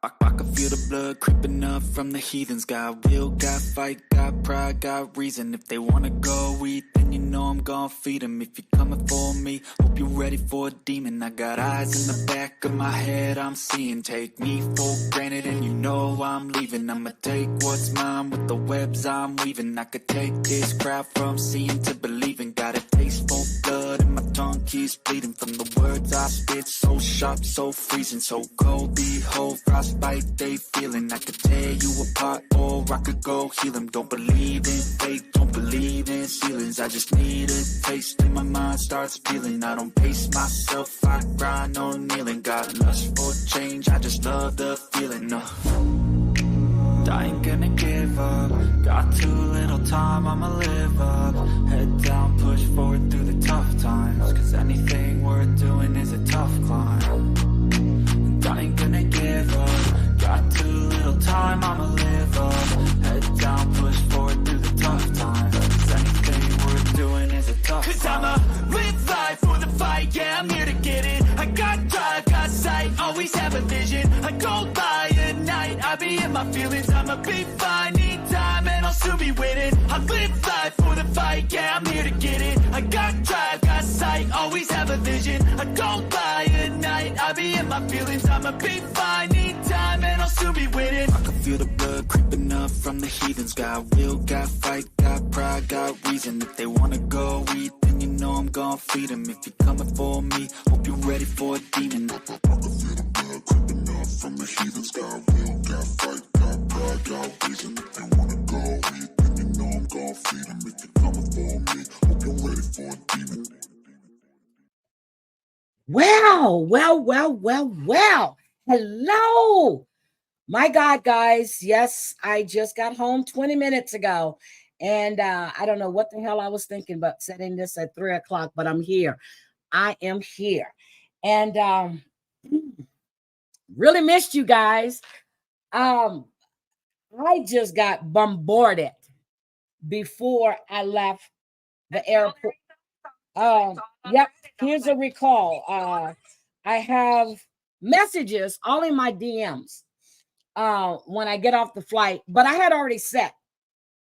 I can feel the blood creeping up from the heathens. Got will, got fight, got pride, got reason. If they wanna go eat, then you know I'm gon' feed them. If you're coming for me, hope you're ready for a demon. I got eyes in the back of my head, I'm seeing. Take me for granted and you know I'm leaving. I'ma take what's mine with the webs I'm weaving. I could take this crowd from seeing to believing. Got a taste for blood and my tongue keeps bleeding from the words I spit. So sharp, so freezing, so cold. Behold, frostbite they feeling. I could tear you apart or I could go heal them. Don't believe in fate, don't believe in ceilings. I just need a taste and my mind starts feeling. I don't pace myself, I grind on kneeling. Got lust for change, I just love the feeling. I ain't gonna give up. Got too little time, I'ma live up. Head down, push forward through the tough times. Cause anything worth doing is a tough climb. And I ain't gonna give up. Got too little time, I'ma live up. Head down, push forward through the tough times. Cause anything worth doing is a tough climb. Cause I'ma live life for the fight, yeah, I'm here to get it. I got drive, got sight, always have a vision. I go by at night, I be in my feelings. I'ma be fine, need time, and I'll soon be winning. I live life for the fight, yeah, I'm here to get it. I got drive, got sight, always have a vision. I go by at night, I be in my feelings. I'ma be fine, need time, and I'll soon be winning. I can feel the blood creeping up from the heathens. Got will, got fight, got pride, got reason. If they wanna go eat, then you know I'm gon' feed them. If you're coming for me, hope you're ready for a demon. I can feel the blood creeping up from the heathens. Got will, got fight, got pride, got reason. If they wanna go eat, then you know I'm gon' feed them. If you're coming for me, hope you're ready for a demon. Well. Hello. My God, guys. Yes, I just got home 20 minutes ago. And I don't know what the hell I was thinking about setting this at 3 o'clock, but I'm here. I am here. And really missed you guys. I just got bombarded before I left the airport. Yep, here's a recall. I have messages all in my DMs when I get off the flight, but I had already set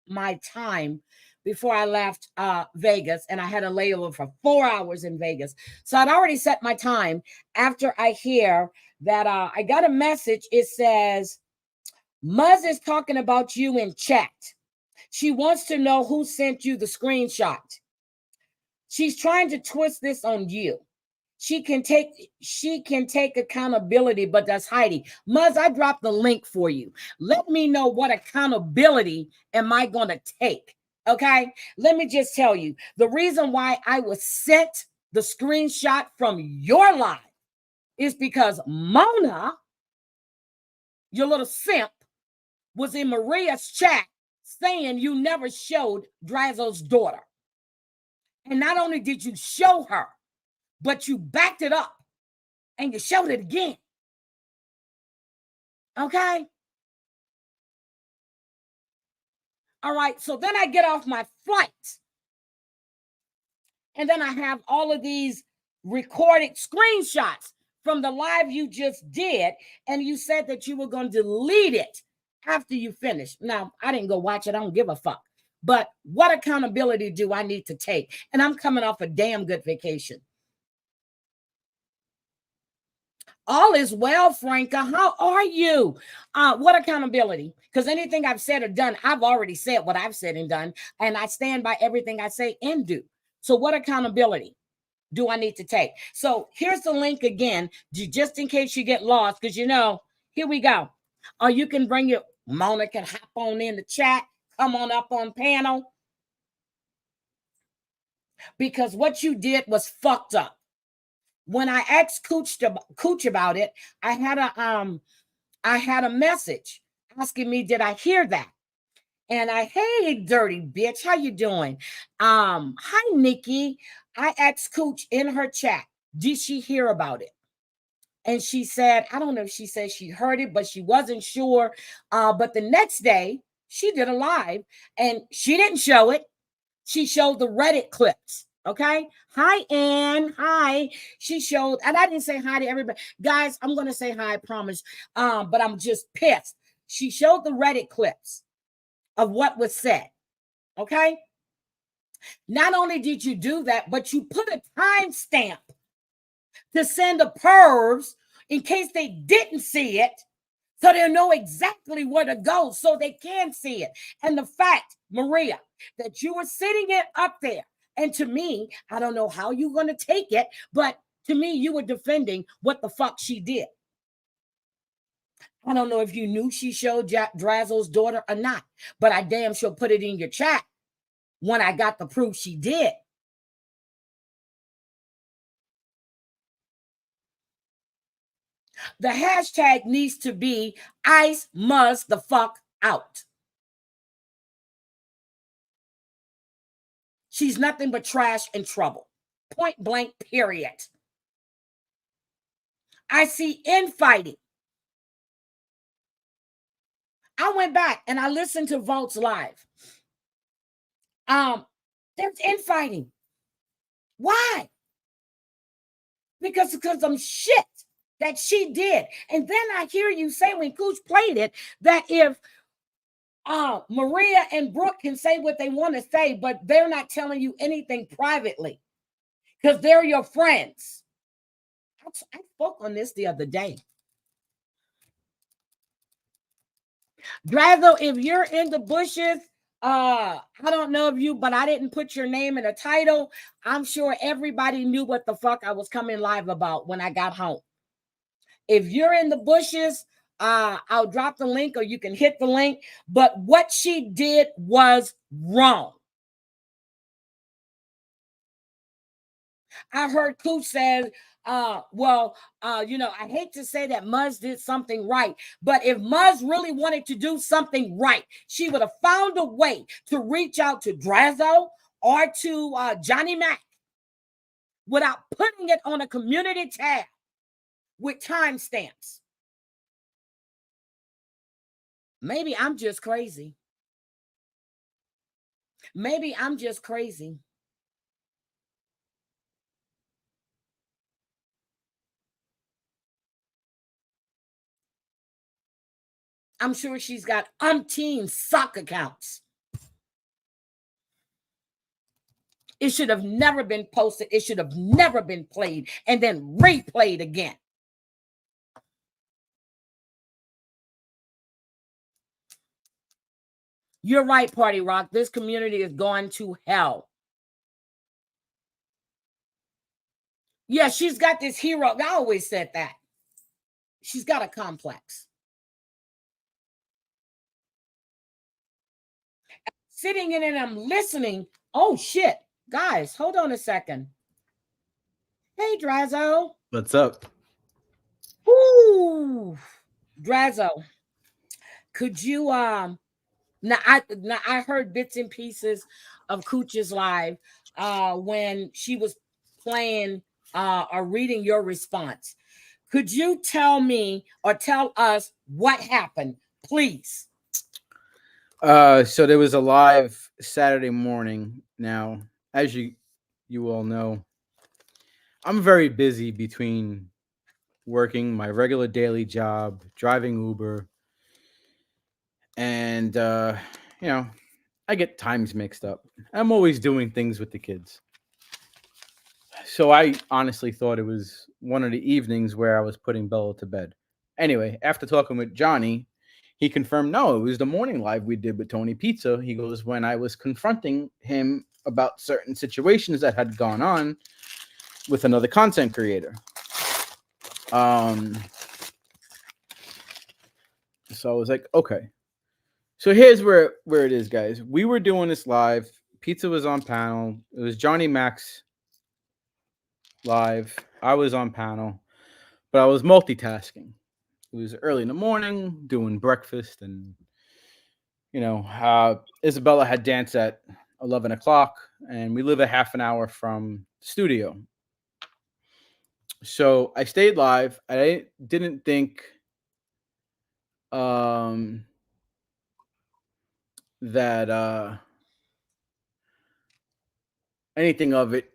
my time before I left Vegas, and I had a layover for 4 hours in Vegas. So I'd already set my time. After I hear that I got a message, it says, Muzz is talking about you in chat. She wants to know who sent you the screenshot. She's trying to twist this on you. She can take accountability, but that's Heidi. Muzz, I dropped the link for you. Let me know what accountability am I going to take. Okay, let me just tell you the reason why I was sent the screenshot from your live is because Mona, your little simp, was in Maria's chat saying you never showed Drazo's daughter. And not only did you show her, but you backed it up and you showed it again. Okay? All right, so then I get off my flight. And then I have all of these recorded screenshots from the live you just did. And you said that you were going to delete it after you finished. Now, I didn't go watch it. I don't give a fuck. But what accountability do I need to take? And I'm coming off a damn good vacation. All is well, Franca. How are you? What accountability? Because anything I've said or done, I've already said what I've said and done. And I stand by everything I say and do. So what accountability do I need to take? So here's the link again, just in case you get lost. Because, you know, here we go. Or you can bring your, Mona can hop on in the chat. Come on up on panel. Because what you did was fucked up. When I asked Cooch about it, I had a message asking me, did I hear that? And hey, dirty bitch, how you doing? Hi, Nikki. I asked Cooch in her chat, did she hear about it? And she said, I don't know if she said she heard it, but she wasn't sure. But the next day, she did a live and she didn't show it. She showed the Reddit clips Okay. Hi, Ann. Hi. She showed, and I didn't say hi to everybody. Guys, I'm gonna say hi, I promise. But I'm just pissed. She showed the Reddit clips of what was said. Okay. Not only did you do that, but you put a timestamp to send the pervs in case they didn't see it, so they'll know exactly where to go so they can see it. And the fact, Maria, that you were sitting it up there, and to me, I don't know how you're going to take it, but to me, you were defending what the fuck she did. I don't know if you knew she showed Drazo's daughter or not, but I damn sure put it in your chat when I got the proof she did. The hashtag needs to be Ice Muzz the fuck out. She's nothing but trash and trouble. Point blank, period. I see infighting. I went back and I listened to Volt's live. There's infighting. Why? Because of some shit that she did. And then I hear you say when Cooch played it that if Maria and Brooke can say what they want to say, but they're not telling you anything privately because they're your friends. I spoke on this the other day. Drazo, if you're in the bushes, I don't know if you, but I didn't put your name in the title. I'm sure everybody knew what the fuck I was coming live about when I got home. If you're in the bushes, I'll drop the link or you can hit the link. But what she did was wrong. I heard Cooch says, I hate to say that Muzz did something right, but if Muzz really wanted to do something right, she would have found a way to reach out to Drazo or to Johnny Mac without putting it on a community tab with timestamps. Maybe I'm just crazy. Maybe I'm just crazy. I'm sure she's got umpteen sock accounts. It should have never been posted. It should have never been played and then replayed again. You're right, Party Rock. This community is going to hell. Yeah, she's got this hero. I always said that. She's got a complex. Sitting in and I'm listening. Oh, shit. Guys, hold on a second. Hey, Drazo. What's up? Ooh, Drazo. Could you now I heard bits and pieces of Cooch's live when she was playing or reading your response. Could you tell me or tell us what happened, please? So there was a live Saturday morning. Now, as you all know, I'm very busy between working my regular daily job, driving Uber, and you know, I get times mixed up. I'm always doing things with the kids. So I honestly thought it was one of the evenings where I was putting Bella to bed. Anyway, after talking with Johnny, he confirmed no, it was the morning live we did with Tony Pizza. He goes, when I was confronting him about certain situations that had gone on with another content creator. So I was like, okay. So here's where it is, guys. We were doing this live. Pizza was on panel. It was Johnny Max live. I was on panel, but I was multitasking. It was early in the morning, doing breakfast, and Isabella had dance at 11 o'clock, and we live a half an hour from the studio. So I stayed live. I didn't think that anything of it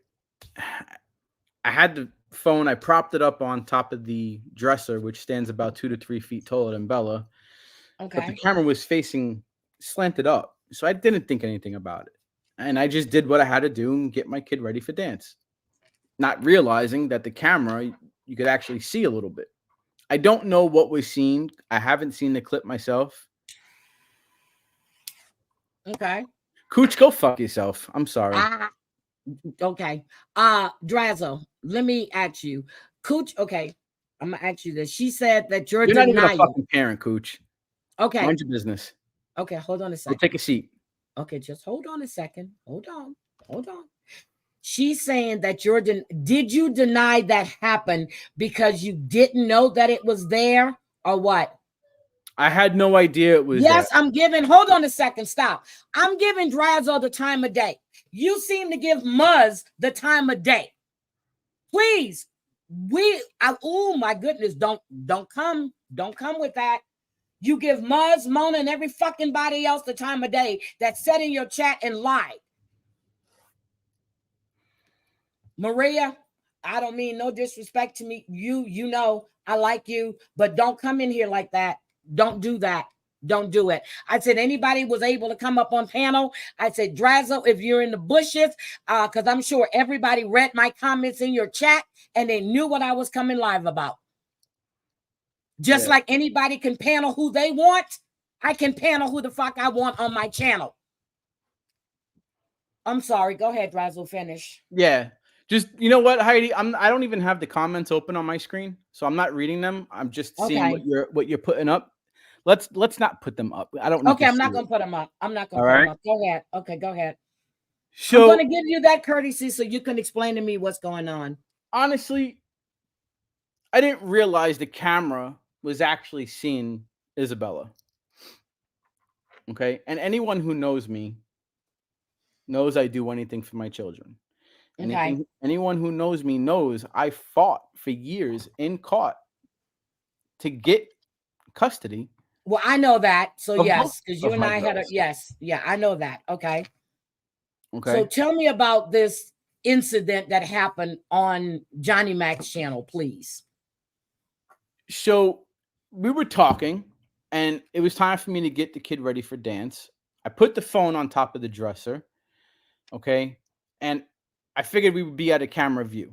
I had the phone, I propped it up on top of the dresser, which stands about 2 to 3 feet taller than Bella, but the Okay. camera was facing slanted up. So I didn't think anything about it. And I just did what I had to do and get my kid ready for dance, not realizing that the camera, you could actually see a little bit. I don't know what was seen. I haven't seen the clip myself. Okay. Cooch, go fuck yourself. I'm sorry. Ah, okay. Drazo, let me ask you. Cooch, okay. I'm gonna ask you this. She said that your You're not even a denial. fucking parent, Cooch. Okay. Mind your business. Okay, hold on a Go take second. a seat. Okay, just hold on a second. Hold on. Hold on. She's saying that did you deny that happened because you didn't know that it was there or what? I had no idea it was there. Yes, hold on a second, stop. I'm giving Drazo the time of day. You seem to give Muzz the time of day. Please, oh my goodness, don't come with that. You give Muzz, Mona, and every fucking body else the time of day that said in your chat and lied. Maria, I don't mean no disrespect to me. You know, I like you, but don't come in here like that. Don't do that. Don't do it. I said anybody was able to come up on panel. I said, Drazo, if you're in the bushes, because I'm sure everybody read my comments in your chat and they knew what I was coming live about. Just like anybody can panel who they want, I can panel who the fuck I want on my channel. I'm sorry. Go ahead, Drazo. Finish. Yeah. Just, you know what, Heidi? I don't even have the comments open on my screen, so I'm not reading them. I'm just seeing what you're putting up. Let's not put them up. I don't need Okay, to I'm not see gonna it. put them up. I'm not gonna All put them right. up. Go ahead. Okay, go ahead. I'm So gonna give you that courtesy so you can explain to me what's going on. honestly, I didn't realize the camera was actually seeing Isabella. Okay. And anyone who knows me knows I do anything for my children. Okay. Anyone who knows me knows I fought for years in court to get custody. Well, I know that. So Of both yes, because you of and my I had a girls. yes, yeah, I know that. Okay. So Okay. tell me about this incident that happened on Johnny Mac's channel, please. So we were talking, and it was time for me to get the kid ready for dance. I put the phone on top of the dresser. Okay. And I figured we would be at a camera view.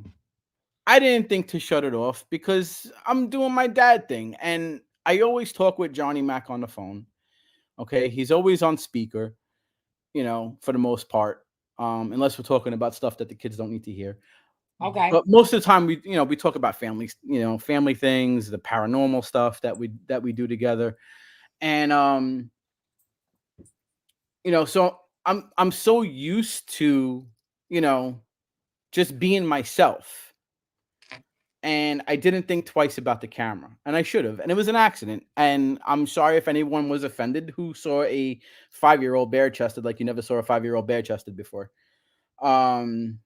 I didn't think to shut it off because I'm doing my dad thing. And I always talk with Johnny Mac on the phone. Okay. He's always on speaker, for the most part. Unless we're talking about stuff that the kids don't need to hear. Okay. But most of the time we talk about families, family things, the paranormal stuff that we do together. And so I'm so used to, just being myself. And I didn't think twice about the camera, and I should have. And it was an accident. And I'm sorry if anyone was offended who saw a 5-year-old bare chested like you never saw a 5-year-old bare chested before. Because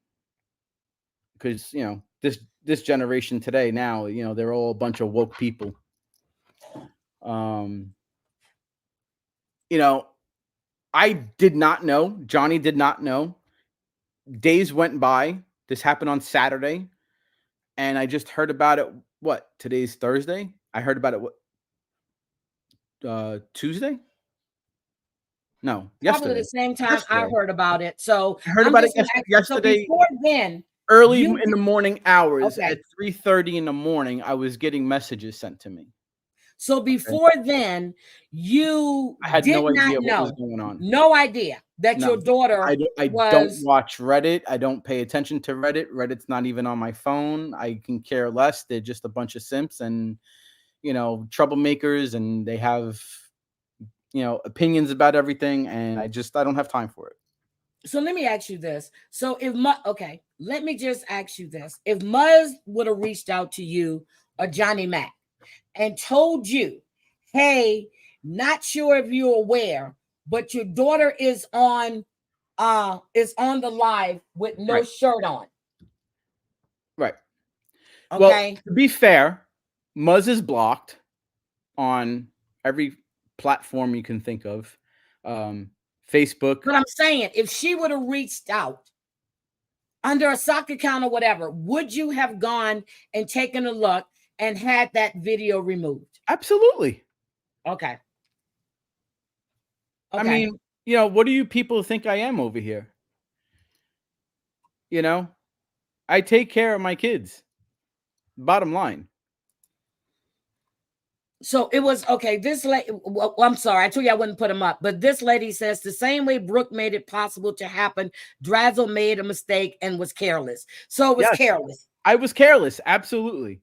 this generation today now, they're all a bunch of woke people. Um, I did not know. Johnny did not know. Days went by. This happened on Saturday, and I just heard about it. What? Today's Thursday. I heard about it. Tuesday? No, Probably yesterday. the same time I Yesterday. heard about it. So I heard I'm about it just gonna ask you. So yesterday, before then, early you in the morning hours okay. at 3:30 in the morning. I was getting messages sent to me. So before then, you I had did no not idea what was know, going on. no idea that No, your daughter I don't was watch Reddit. I don't pay attention to Reddit. Reddit's not even on my phone. I can care less. They're just a bunch of simps and troublemakers, and they have opinions about everything, and I don't have time for it. So let me ask you this. So okay, let me just ask you this. If Muzz would have reached out to you or Johnny Mac and told you, hey, not sure if you're aware, but your daughter is on the live with no Right. shirt on. Right. Okay. Well, to be fair, Muzz is blocked on every platform you can think of. Facebook. But I'm saying if she would have reached out under a sock account or whatever, would you have gone and taken a look and had that video removed? Absolutely. Okay. I mean, what do you people think I am over here? I take care of my kids. Bottom line. So it was okay. This lady, well, I'm sorry, I told you I wouldn't put them up, but this lady says the same way Brooke made it possible to happen, Drazo made a mistake and was careless. So it was careless. I was careless. Absolutely.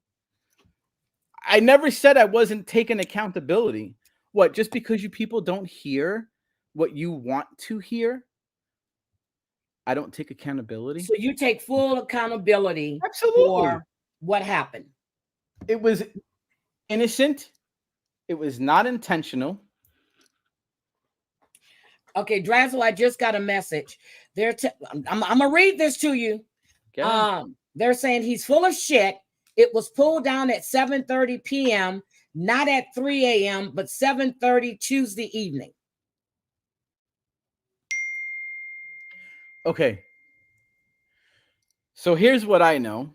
I never said I wasn't taking accountability. What? Just because you people don't hear what you want to hear, I don't take accountability. So you take full accountability for what happened. It was innocent. It was not intentional. Okay, Drazo, I just got a message. I'm gonna read this to you. They're saying he's full of shit. It was pulled down at 7:30 p.m., not at 3 a.m., but 7:30 Tuesday evening. Okay. So here's what I know.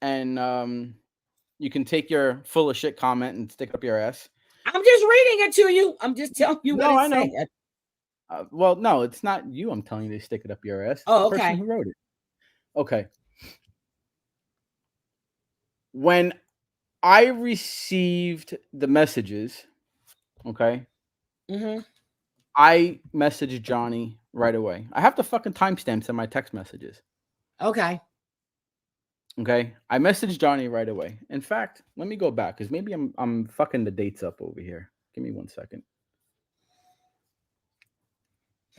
And you can take your full of shit comment and stick up your ass. I'm just reading it to you. I'm just telling you what it said. Well, no, it's not you. I'm telling you to stick it up your ass. Oh, the person who wrote it. Okay. When I received the messages, okay, I messaged Johnny right away. I have the fucking timestamps in my text messages. Okay. I messaged Johnny right away. In fact, let me go back because maybe I'm fucking the dates up over here. Give me 1 second.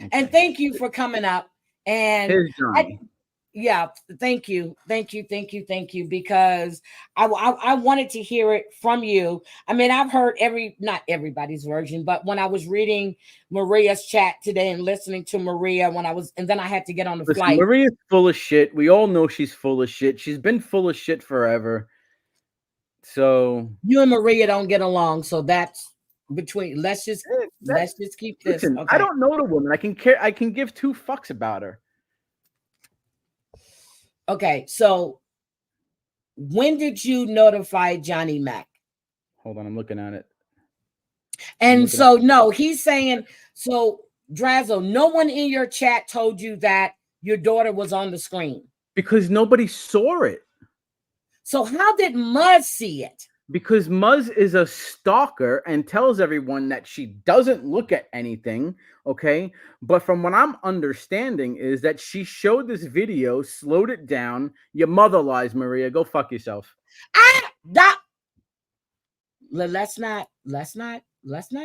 Okay. And thank you for coming up. And thank you, because I wanted to hear it from you. I mean, I've heard not everybody's version, but when I was reading Maria's chat today and listening to Maria and then I had to get on the flight. Maria's full of shit. We all know she's full of shit. She's been full of shit forever. So you and Maria don't get along. So that's between. Let's just keep this. Listen, I don't know the woman. I can give two fucks about her. Okay, so when did you notify Johnny Mac? Hold on, I'm looking at it. And so, no, he's saying, so Drazo, no one in your chat told you that your daughter was on the screen. Because nobody saw it. So how did Muzz see it? Because Muzz is a stalker and tells everyone that she doesn't look at anything, okay? But from what I'm understanding is that she showed this video, slowed it down. Your mother lies, Maria. Go fuck yourself. Let's not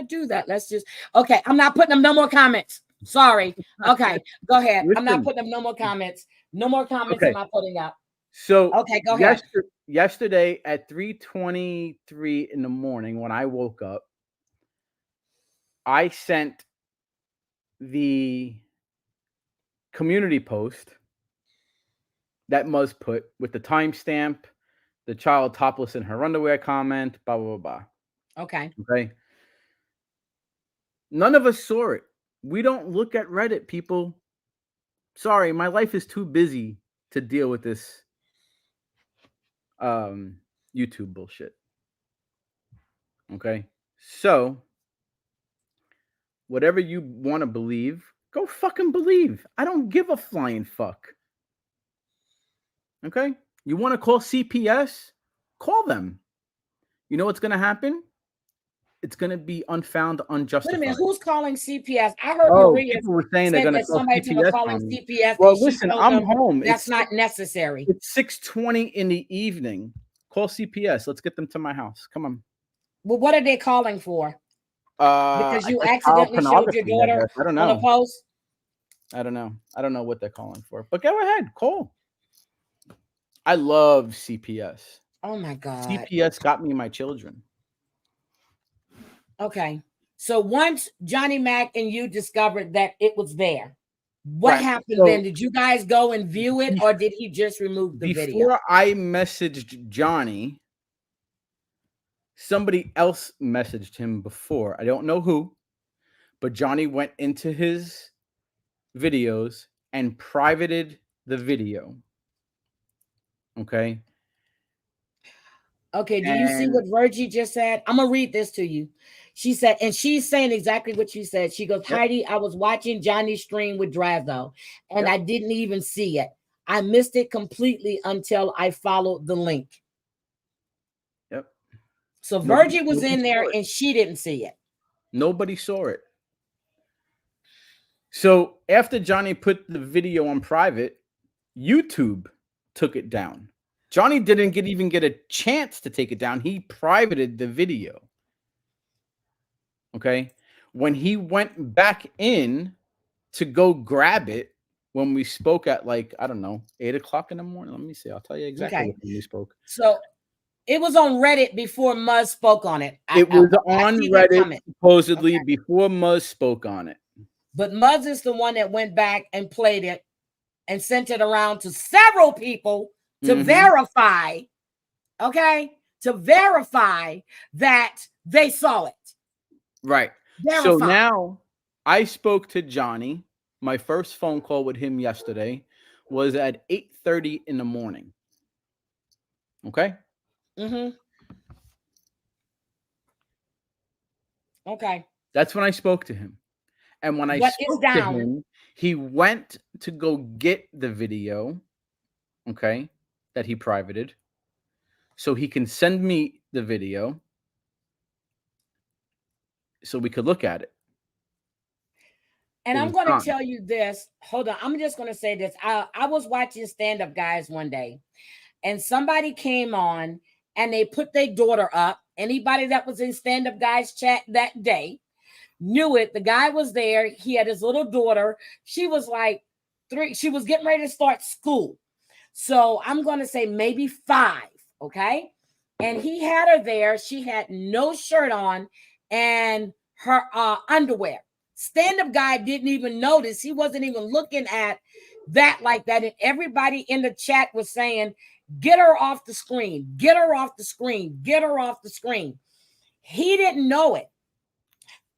do that. Let's just, okay, I'm not putting up no more comments. Sorry. Okay, go ahead. Listen, I'm not putting up no more comments. No more comments am I putting up. So okay, go ahead. Yesterday at 3:23 in the morning when I woke up, I sent the community post that Muzz put with the timestamp, the child topless in her underwear comment, blah, blah, blah. Okay. None of us saw it. We don't look at Reddit, people. Sorry, my life is too busy to deal with this YouTube bullshit. Okay? So, whatever you want to believe, go fucking believe. I don't give a flying fuck. Okay? You want to call CPS? Call them. You know what's going to happen? It's going to be unfound, unjustified. Wait a minute, who's calling CPS? I heard Maria people were saying they're going to call CPS calling CPS. Well, listen, I'm home. That's not necessary. It's 6:20 in the evening. Call CPS. Let's get them to my house. Come on. Well, what are they calling for? Because you accidentally showed your daughter on a post? I don't know. I don't know what they're calling for. But go ahead. Call. I love CPS. Oh, my God. CPS got me my children. Okay. So once Johnny Mac and you discovered that it was there, what happened then? Did you guys go and view it, or did he just remove the video? Before I messaged Johnny, somebody else messaged him before. I don't know who, but Johnny went into his videos and privated the video. Okay. Okay, do you see And what Virgie just said? I'm gonna read this to you. She said, and she's saying exactly what you said. She goes, yep, Heidi, I was watching Johnny's stream with Drazo, and yep, I didn't even see it. I missed it completely until I followed the link. yep. So Nobody, Virgie was nobody in there saw it. and she didn't see it. Nobody saw it. So after Johnny put the video on private, YouTube took it down. Johnny didn't even get a chance to take it down. He privated the video. Okay. When he went back in to go grab it, when we spoke at like, I don't know, 8 o'clock in the morning. Let me see. I'll tell you exactly Okay. when we spoke. So it was on Reddit before Muzz spoke on it. It was I on see that Reddit comment. supposedly Okay. before Muzz spoke on it. But Muzz is the one that went back and played it and sent it around to several people to verify, okay, to verify that they saw it. Right. Verify. So now I spoke to Johnny. My first phone call with him yesterday was at 8:30 in the morning. Okay. Okay. That's when I spoke to him. And when I What is spoke to down? him, he went to go get the video, okay, that he privated, so he can send me the video so we could look at it. And It I'm was going to gone. tell you this. Hold on. I'm just going to say this. I was watching stand-up guys one day, and somebody came on and they put their daughter up. Anybody that was in stand-up guys chat that day knew it. The guy was there. He had his little daughter. She was like 3. She was getting ready to start school. So I'm going to say maybe 5. Okay. And he had her there. She had no shirt on and her underwear. Stand-up guy didn't even notice. He wasn't even looking at that like that. And everybody in the chat was saying, get her off the screen, get her off the screen, get her off the screen. He didn't know it.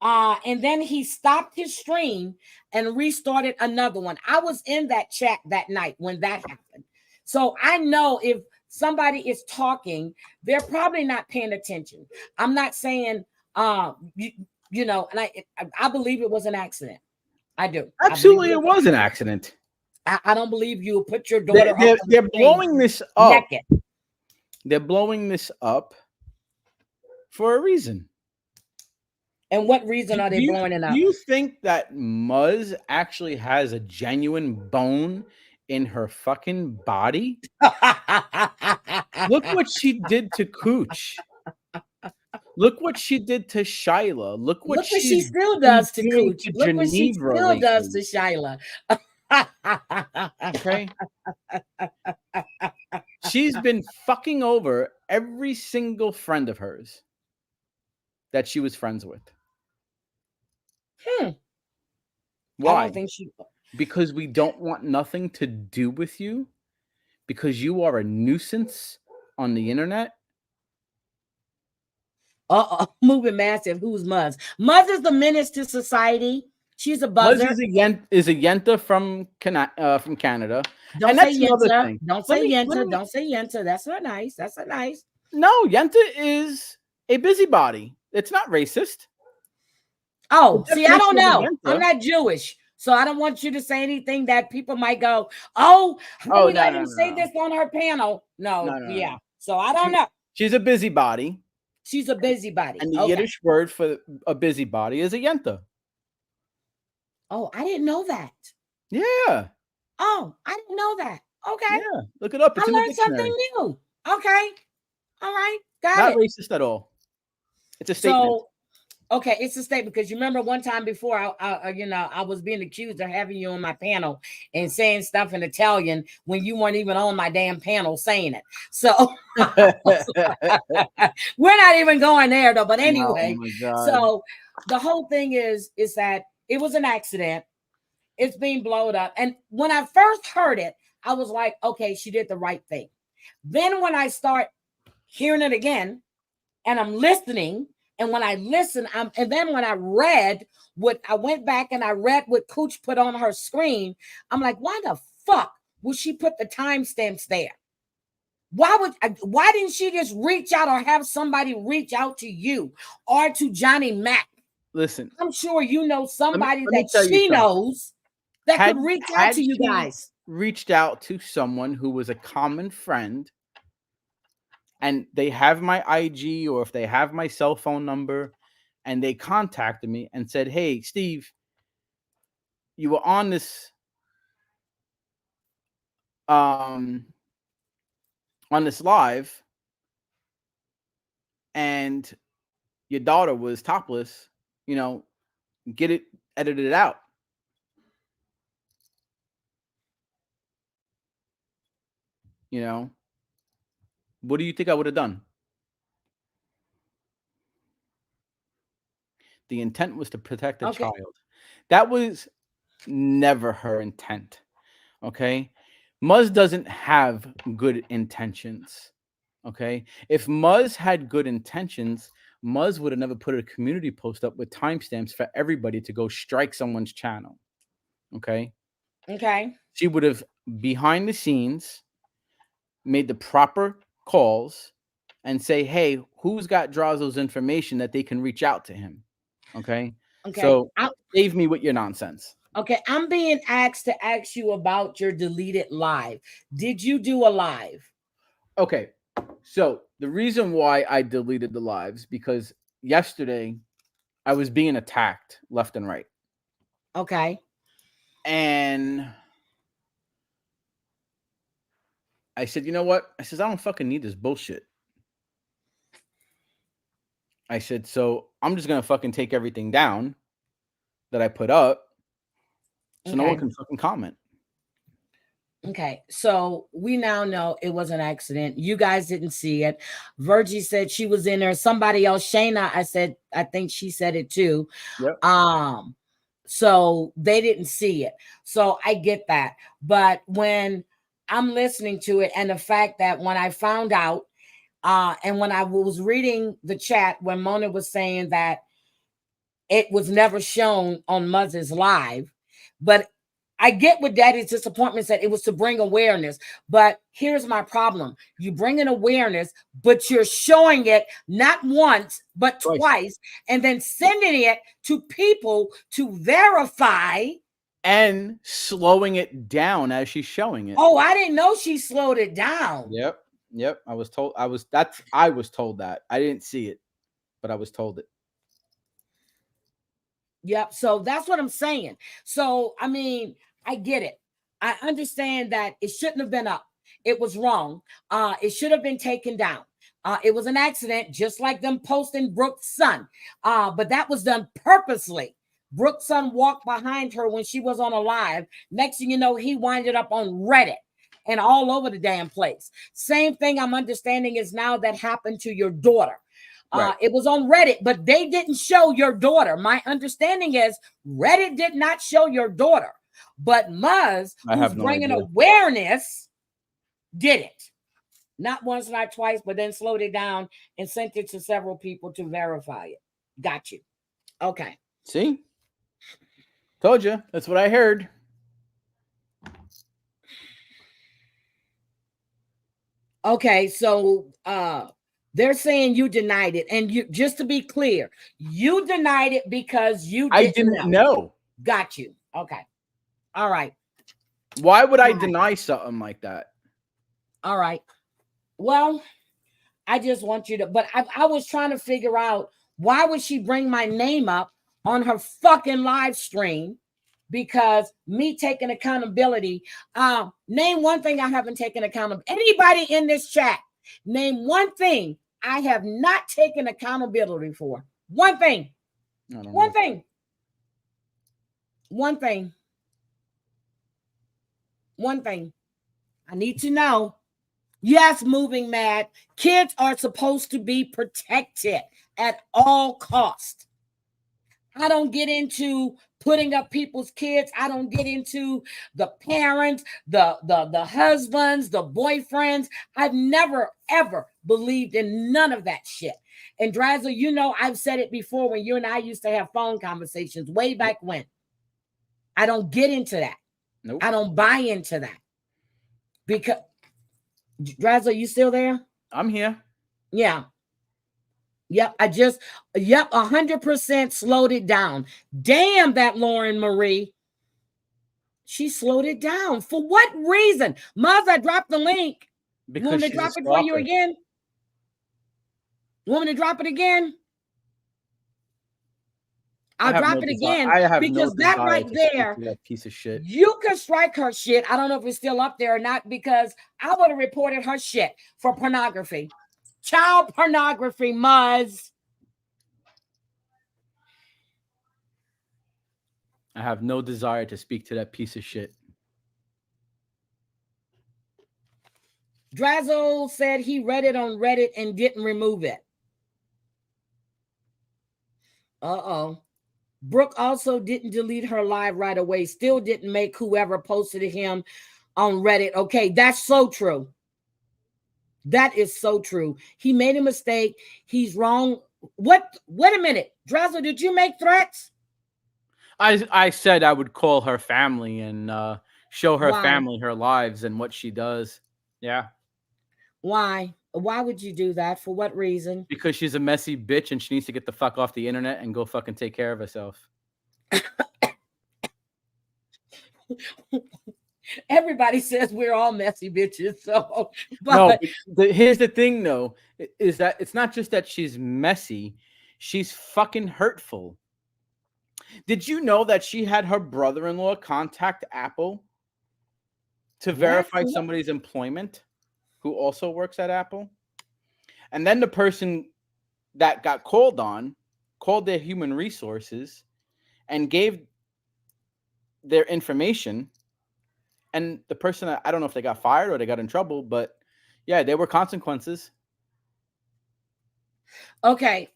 And then he stopped his stream and restarted another one. I was in that chat that night when that happened. So I know if somebody is talking, they're probably not paying attention. I'm not saying, you know, and I believe it was an accident. I do. Absolutely, it was an accident. I don't believe you put your daughter up. They're blowing this up. Naked. They're blowing this up for a reason. And what reason are they blowing it up? Do you think that Muzz actually has a genuine bone in her fucking body? Look what she did to Cooch. Look what she did to Shyla. Look what she still does to Cooch. Look what she Geneva still lately. does to Shyla. Okay. She's been fucking over every single friend of hers that she was friends with. Why? I don't think she. Because we don't want nothing to do with you. Because you are a nuisance on the internet. Moving massive. Who's Muzz? Muzz is the menace to society. She's a buzzer. Muzz is a Yenta from Canada. Don't and say that's another Yenta. thing. Don't say Yenta. Don't say Yenta. That's not nice. That's not nice. No, Yenta is a busybody. It's not racist. Oh, see, I don't know. I'm not Jewish. So I don't want you to say anything that people might go, oh, I didn't say this on her panel. No. So I don't know. She's a busybody. She's a busybody. And the Yiddish word for a busybody is a Yenta. Oh, I didn't know that. Yeah. Oh, I didn't know that. Okay. Yeah. Look it up. It's I learned something new. Okay. All right. Got it. Not racist at all. It's a statement. So, okay, it's a statement because you remember one time before I was being accused of having you on my panel and saying stuff in Italian when you weren't even on my damn panel saying it. So we're not even going there though. But anyway, so the whole thing is that it was an accident. It's being blown up. And when I first heard it, I was like, okay, she did the right thing. Then when I start hearing it again and I'm listening, and when I listen, and then when I read what I went back and I read what Cooch put on her screen, I'm like, why the fuck would she put the timestamps there? Why didn't she just reach out or have somebody reach out to you or to Johnny Mac? Listen, I'm sure you know somebody let me that tell you she something. knows that could reach out to you she guys. reached out to someone who was a common friend, and they have my IG, or if they have my cell phone number, and they contacted me and said, "Hey, Steve, you were on this live, and your daughter was topless, get it edited out." What do you think I would have done? The intent was to protect a child. That was never her intent. Okay. Muzz doesn't have good intentions. Okay. If Muzz had good intentions, Muzz would have never put a community post up with timestamps for everybody to go strike someone's channel. Okay. She would have, behind the scenes, made the proper calls and say, "Hey, who's got Drazo's information that they can reach out to him?" Okay. So save me with your nonsense. Okay, I'm being asked to ask you about your deleted live. Did you do a live? Okay, so the reason why I deleted the lives, because yesterday I was being attacked left and right. Okay. And I said, you know what? I said, I don't fucking need this bullshit. I said, so I'm just going to fucking take everything down that I put up so no one can fucking comment. Okay, so we now know it was an accident. You guys didn't see it. Virgie said she was in there. Somebody else, Shayna, I think she said it too. Yep. So they didn't see it. So I get that. But when I'm listening to it, and the fact that when I found out, and when I was reading the chat when Mona was saying that it was never shown on Muzz's live, but I get what Daddy's disappointment said. It was to bring awareness. But here's my problem. You bring in awareness, but you're showing it not once, but twice, and then sending it to people to verify. And slowing it down as she's showing it. Oh, I didn't know she slowed it down. Yep. I was told that. I didn't see it, but I was told it. Yep. So that's what I'm saying. So, I mean, I get it. I understand that it shouldn't have been up. It was wrong. It should have been taken down. It was an accident, just like them posting Brooke's son. But that was done purposely. Brooke's son walked behind her when she was on a live. Next thing you know, he winded up on Reddit and all over the damn place. Same thing I'm understanding is now that happened to your daughter. Right. It was on Reddit, but they didn't show your daughter. My understanding is Reddit did not show your daughter, but Muzz, who's bringing awareness, did it. Not once, not twice, but then slowed it down and sent it to several people to verify it. Got you. Okay. See? Told you. That's what I heard. Okay, so they're saying you denied it. And you, just to be clear, you denied it because you didn't know. Got you. Okay. All right. Why would I deny something like that? All right. Well, I just want you to, but I was trying to figure out why would she bring my name up on her fucking live stream? Because me taking accountability, name one thing I haven't taken accountability. Anybody in this chat, name one thing I have not taken accountability for. One thing. One thing. One thing. One thing. I need to know. Yes, MovingMad. Kids are supposed to be protected at all costs. I don't get into putting up people's kids. I don't get into the parents, the husbands, the boyfriends. I've never, ever believed in none of that shit. And Drazo, you know, I've said it before when you and I used to have phone conversations way back when. I don't get into that. Nope. I don't buy into that. Because Drazo, you still there? I'm here. Yeah. Yep. 100% slowed it down. Damn, that Lauren Marie. She slowed it down. For what reason? Muzz, I dropped the link. Because Want me to she's a drop it for you stalker. again? Want me to drop it again? I'll drop it again. I have because no that right desire to speak there, to that piece of shit. you can strike her shit. I don't know if it's still up there or not, because I would have reported her shit for pornography. Child pornography, Muzz. I have no desire to speak to that piece of shit. Drazo said he read it on Reddit and didn't remove it. Uh-oh. Brooke also didn't delete her live right away. Still didn't make whoever posted him on Reddit. Okay, that's so true. That is so true. He made a mistake. He's wrong. What? Wait a minute. Drazo, did you make threats? I said I would call her family and show her Why? family her lives and what she does. Yeah. Why? Why would you do that? For what reason? Because she's a messy bitch and she needs to get the fuck off the internet and go fucking take care of herself. Everybody says we're all messy bitches. So, but no, here's the thing, though, is that it's not just that she's messy, she's fucking hurtful. Did you know that she had her brother-in-law contact Apple to verify somebody's employment who also works at Apple? And then the person that got called on called their human resources and gave their information. And the person, I don't know if they got fired or they got in trouble, but yeah, there were consequences. Okay,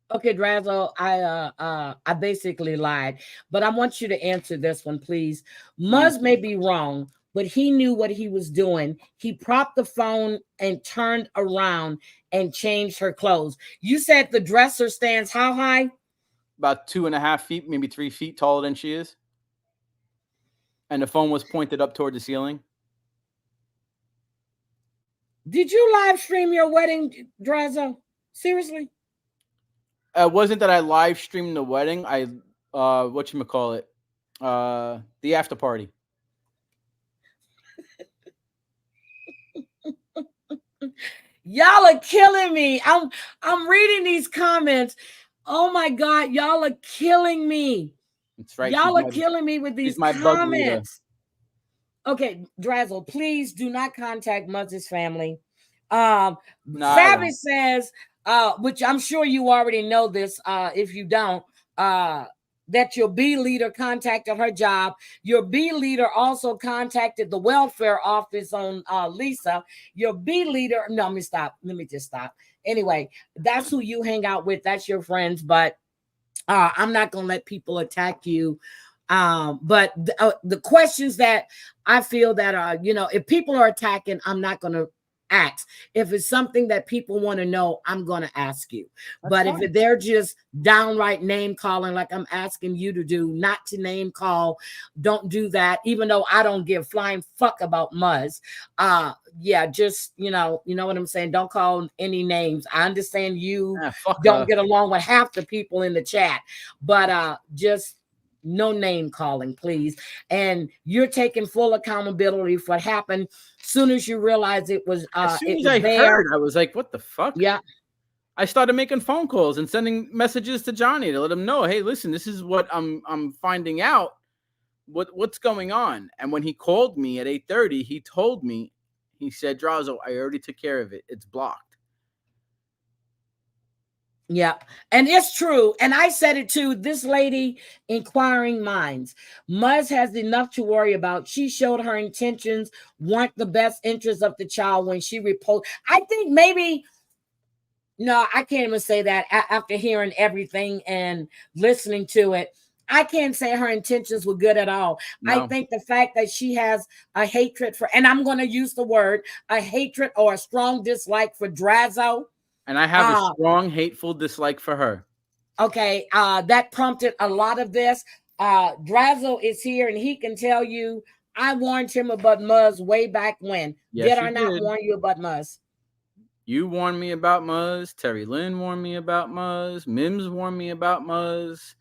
Drazo, I basically lied, but I want you to answer this one, please. Muzz may be wrong, but he knew what he was doing. He propped the phone and turned around and changed her clothes. You said the dresser stands how high? About 2.5 feet, maybe 3 feet taller than she is. And the phone was pointed up toward the ceiling. Did you live stream your wedding, Drazo? Seriously? It wasn't that I live streamed the wedding. I whatchamacallit, the after party. Y'all are killing me. I'm reading these comments. Oh my God, y'all are killing me. That's right. Y'all are killing me with these comments. Okay, Drazo, please do not contact Muzz's family. Savage says, which I'm sure you already know this, if you don't, that your B leader contacted her job. Your B leader also contacted the welfare office on Lisa. Your B leader, no, let me just stop. Anyway, that's who you hang out with. That's your friends, but I'm not going to let people attack you. But the questions that I feel that are, if people are attacking, I'm not going to ask. If it's something that people want to know, I'm going to ask you. But if they're just downright name calling, like I'm asking you to do, not to name call, don't do that. Even though I don't give flying fuck about Muzz. Yeah, just, you know what I'm saying? Don't call any names. I understand you don't get along with half the people in the chat, but just no name calling, please. And you're taking full accountability for what happened. Soon as you realize it was as soon as I heard, I was like, what the fuck? Yeah. I started making phone calls and sending messages to Johnny to let him know, hey, listen, this is what I'm finding out. What's going on? And when he called me at 8:30, he told me, he said, Drazo, I already took care of it. It's blocked. Yeah, and it's true. And I said it too. This lady, inquiring minds. Muzz has enough to worry about. She showed her intentions weren't the best interest of the child when she reposed. I think maybe, no, I can't even say that after hearing everything and listening to it. I can't say her intentions were good at all. No. I think the fact that she has a hatred for, and I'm going to use the word, a hatred or a strong dislike for Drazo. And I have a strong, hateful dislike for her. Okay, that prompted a lot of this. Drazo is here, and he can tell you I warned him about Muzz way back when. Yes, Did you I not did. warn you about Muzz? You warned me about Muzz. Terry Lynn warned me about Muzz. Mims warned me about Muzz.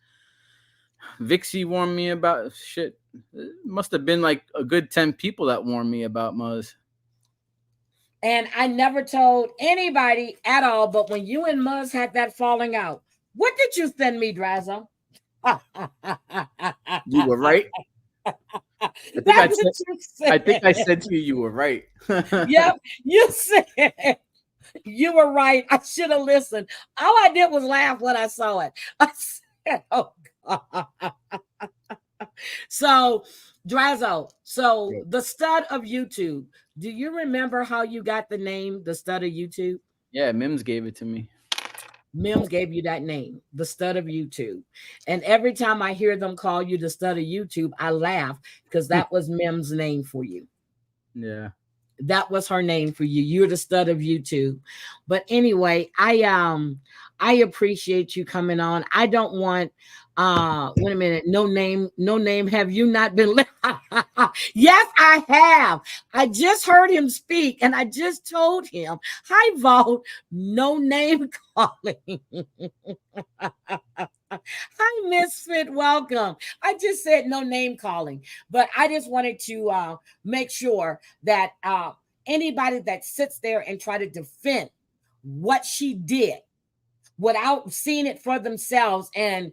Vixie warned me about shit. It must have been like a good 10 people that warned me about Muzz. And I never told anybody at all. But when you and Muzz had that falling out, what did you send me, Drazo? You were right. I think I said to you, you were right. Yep, you said you were right. I should have listened. All I did was laugh when I saw it. I said, "Oh God." So, Drazo, so the stud of YouTube. Do you remember how you got the name, the stud of YouTube? Yeah, Mims gave it to me. Mims gave you that name, the stud of YouTube. And every time I hear them call you the stud of YouTube, I laugh because that was Mims' name for you. Yeah. That was her name for you. You're the stud of YouTube. But anyway, I appreciate you coming on. I don't want wait a minute, no name. Have you not been yes, I have. I just heard him speak and I just told him, hi Vault, no name calling. Hi, Misfit. Welcome. I just said no name calling, but I just wanted to make sure that anybody that sits there and try to defend what she did without seeing it for themselves and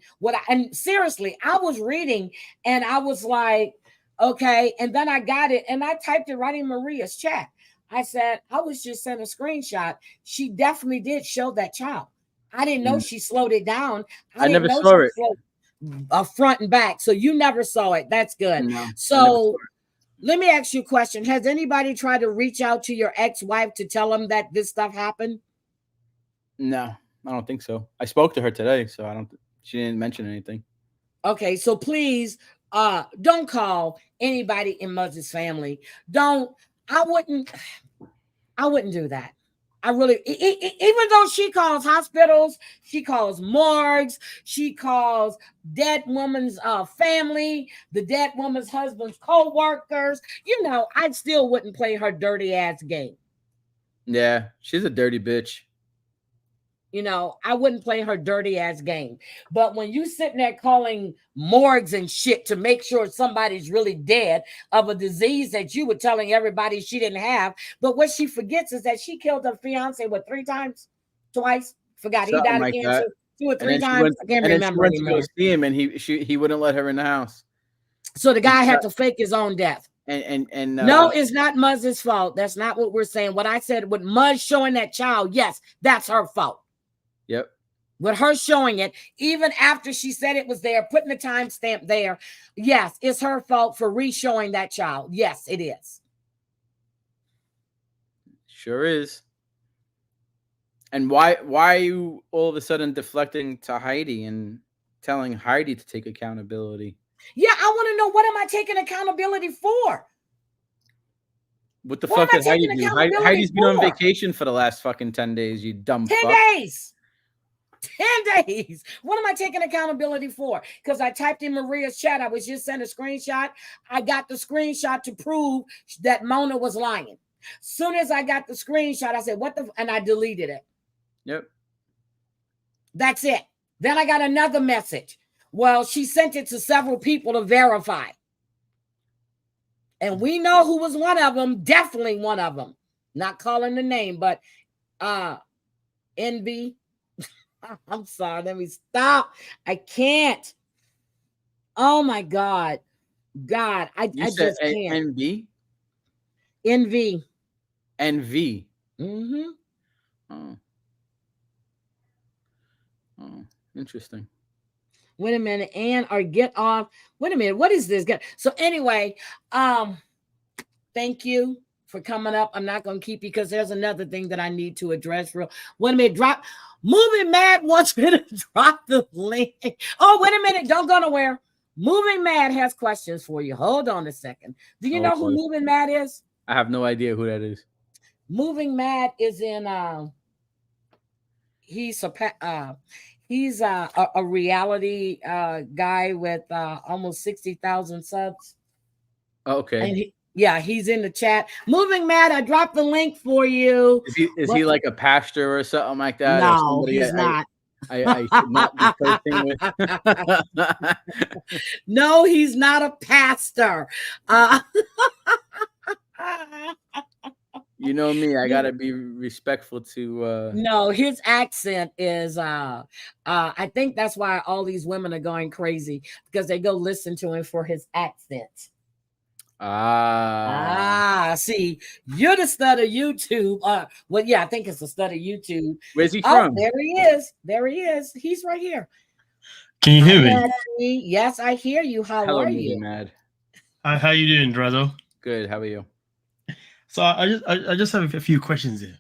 seriously, I was reading and I was like, okay, and then I got it and I typed it right in Maria's chat. I said, I was just sent a screenshot. She definitely did show that child. I didn't know she slowed it down. I didn't never know saw she it. slowed front and back. So you never saw it. That's good. No, so let me ask you a question. Has anybody tried to reach out to your ex-wife to tell them that this stuff happened? No, I don't think so. I spoke to her today, so she didn't mention anything. Okay, so please don't call anybody in Muzz's family. I wouldn't do that. I really, even though she calls hospitals, she calls morgues, she calls dead woman's family, the dead woman's husband's co-workers, I still wouldn't play her dirty ass game. Yeah, she's a dirty bitch. I wouldn't play her dirty ass game. But when you sitting there calling morgues and shit to make sure somebody's really dead of a disease that you were telling everybody she didn't have, but what she forgets is that she killed her fiance, twice? Forgot. He died of cancer 2 or 3 times. I can't remember anymore. To go see him and he wouldn't let her in the house. So the guy had to fake his own death. And no, it's not Muzz's fault. That's not what we're saying. What I said with Muzz showing that child, yes, that's her fault. Yep. With her showing it, even after she said it was there, putting the timestamp there, yes, it's her fault for re-showing that child. Yes, it is. Sure is. And why are you all of a sudden deflecting to Heidi and telling Heidi to take accountability? Yeah, I want to know, what am I taking accountability for? What the fuck did Heidi do? Heidi's been on vacation for the last fucking 10 days, you dumb 10 fuck. days. 10 days. What am I taking accountability for? Because I typed in Maria's chat. I was just sent a screenshot. I got the screenshot to prove that Mona was lying. Soon as I got the screenshot, I said, what the? And I deleted it. Yep. That's it. Then I got another message. Well, she sent it to several people to verify. And we know who was one of them. Definitely one of them. Not calling the name, but Envy. I'm sorry. Let me stop. I can't. Oh my God. God, I just can't. Envy? Envy. Envy. Mm-hmm. Oh, interesting. Wait a minute. And or get off. Wait a minute. What is this? So anyway, thank you for coming up. I'm not going to keep you because there's another thing that I need to address. Wait a minute. MovingMad wants me to drop the link. Oh, wait a minute. Don't go nowhere. MovingMad has questions for you. Hold on a second. Do you know who MovingMad is? I have no idea who that is. MovingMad is in he's a reality guy with almost 60,000 subs. Okay. And he's in the chat. Moving Mad, I dropped the link for you. Is he like a pastor or something like that, or No, somebody he's not. I should not be flirting with? No, he's not a pastor. Uh, You know me, I gotta be respectful to. no, his accent is. I think that's why all these women are going crazy, because they go listen to him for his accent. See, you're the stud of YouTube. Well, yeah, I think it's the stud of YouTube. Where's he Oh, from? there he is. There he is. He's right here. Can you hear me? Matthew. Yes, I hear you. How Hello, are Moving you? Mad. How you doing, Drazo? Good. How are you? So I just have a few questions here.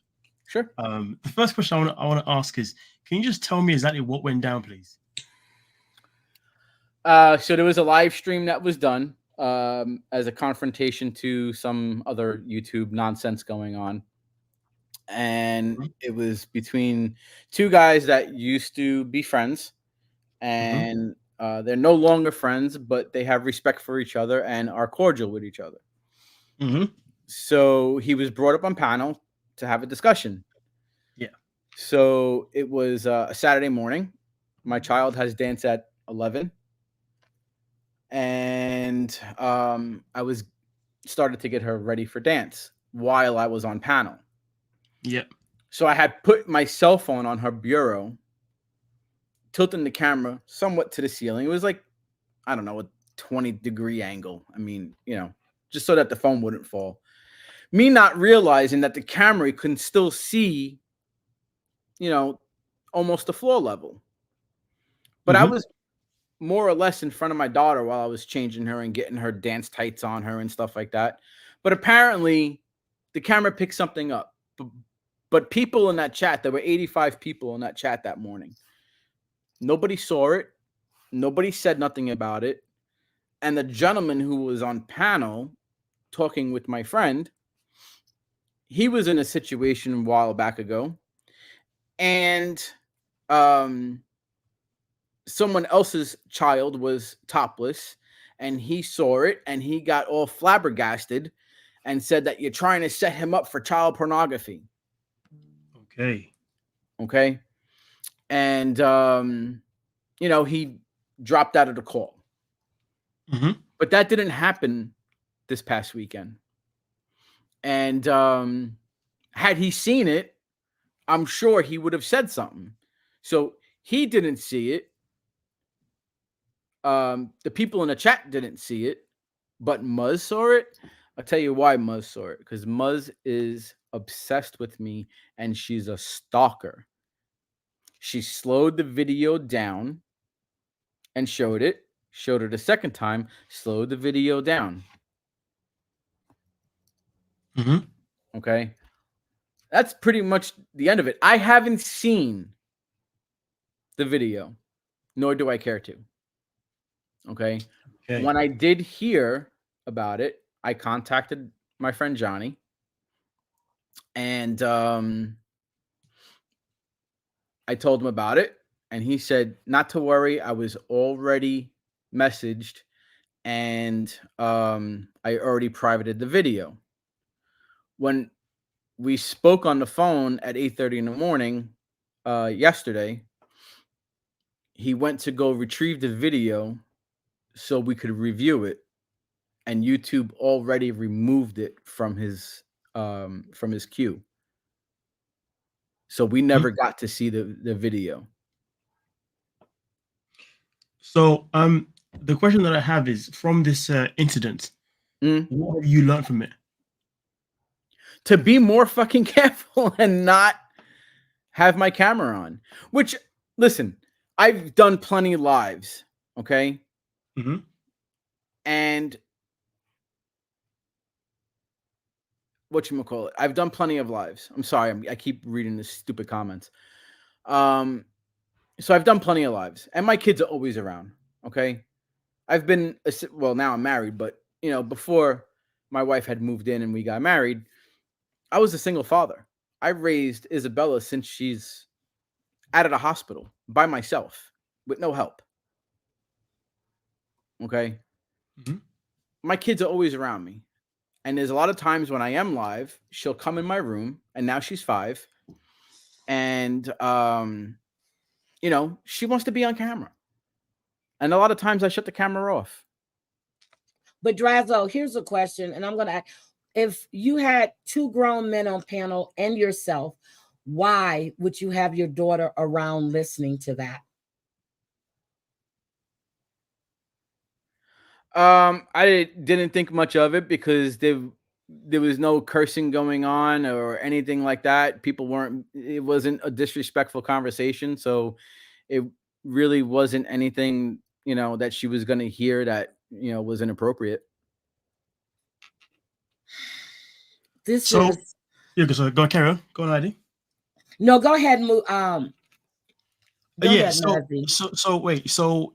Sure. The first question I want to ask is, can you just tell me exactly what went down, please? So there was a live stream that was done as a confrontation to some other YouTube nonsense going on. And it was between two guys that used to be friends, and they're no longer friends, but they have respect for each other and are cordial with each other. So he was brought up on panel to have a discussion. Yeah. So it was a Saturday morning. My child has dance at 11. And I was started to get her ready for dance while I was on panel. Yep. So I had put my cell phone on her bureau, tilting the camera somewhat to the ceiling. It was like, I don't know, a 20-degree angle. I mean, just so that the phone wouldn't fall. Me not realizing that the camera can still see, almost the floor level. But I was more or less in front of my daughter while I was changing her and getting her dance tights on her and stuff like that. But apparently the camera picked something up. But people in that chat, there were 85 people in that chat that morning. Nobody saw it. Nobody said nothing about it. And the gentleman who was on panel talking with my friend, he was in a situation a while back ago. And someone else's child was topless, and he saw it, and he got all flabbergasted and said that you're trying to set him up for child pornography. Okay. And, he dropped out of the call. But that didn't happen this past weekend. And had he seen it, I'm sure he would have said something. So he didn't see it. The people in the chat didn't see it, but Muzz saw it. I'll tell you why Muzz saw it, because Muzz is obsessed with me and she's a stalker. She slowed the video down and showed it a second time, slowed the video down. Okay. That's pretty much the end of it. I haven't seen the video, nor do I care to. Okay. When I did hear about it, I contacted my friend Johnny, and I told him about it, and he said not to worry. I was already messaged, and I already privated the video. When we spoke on the phone at 8:30 in the morning yesterday, he went to go retrieve the video so we could review it, and YouTube already removed it from his queue. So we never got to see the video. So the question that I have is, from this incident, what have you learned from it? To be more fucking careful and not have my camera on. Which, listen, I've done plenty of lives, okay? And whatchamacallit, I've done plenty of lives. I'm sorry, I keep reading this stupid comments. So I've done plenty of lives, and my kids are always around, okay? I've been, well, now I'm married, but, before my wife had moved in and we got married, I was a single father. I raised Isabella since she's out of the hospital by myself with no help. Okay. my kids are always around me. And there's a lot of times when I am live, she'll come in my room, and now she's 5. And, she wants to be on camera. And a lot of times I shut the camera off. But Drazo, here's a question, and I'm going to ask, if you had 2 grown men on panel and yourself, why would you have your daughter around listening to that? I didn't think much of it because there was no cursing going on or anything like that. It wasn't a disrespectful conversation. So it really wasn't anything, that she was going to hear that, was inappropriate. So go carry on. Go on, ID. No, go ahead and move. So wait. So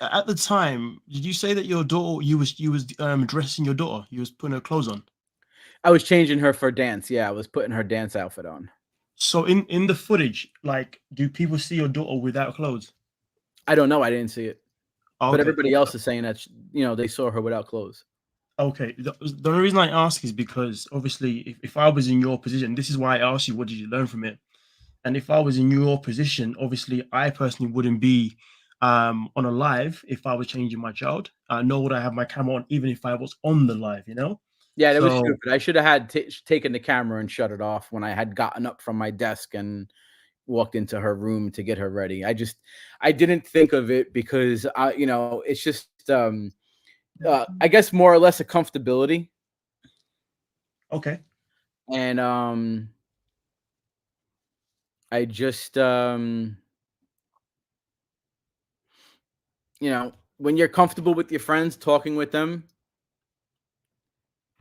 at the time, did you say that your daughter, you was dressing your daughter? You was putting her clothes on? I was changing her for dance. Yeah, I was putting her dance outfit on. So in the footage, like, do people see your daughter without clothes? I don't know. I didn't see it. Okay. But everybody else is saying that, they saw her without clothes. Okay. The only reason I ask is because obviously if I was in your position, this is why I asked you, what did you learn from it? And if I was in your position, obviously I personally wouldn't be on a live if I was changing my child. Nor would I have my camera on even if I was on the live, Yeah, that was stupid. I should have had taken the camera and shut it off when I had gotten up from my desk and walked into her room to get her ready. I didn't think of it because it's just I guess more or less a comfortability. Okay. And I just when you're comfortable with your friends talking with them,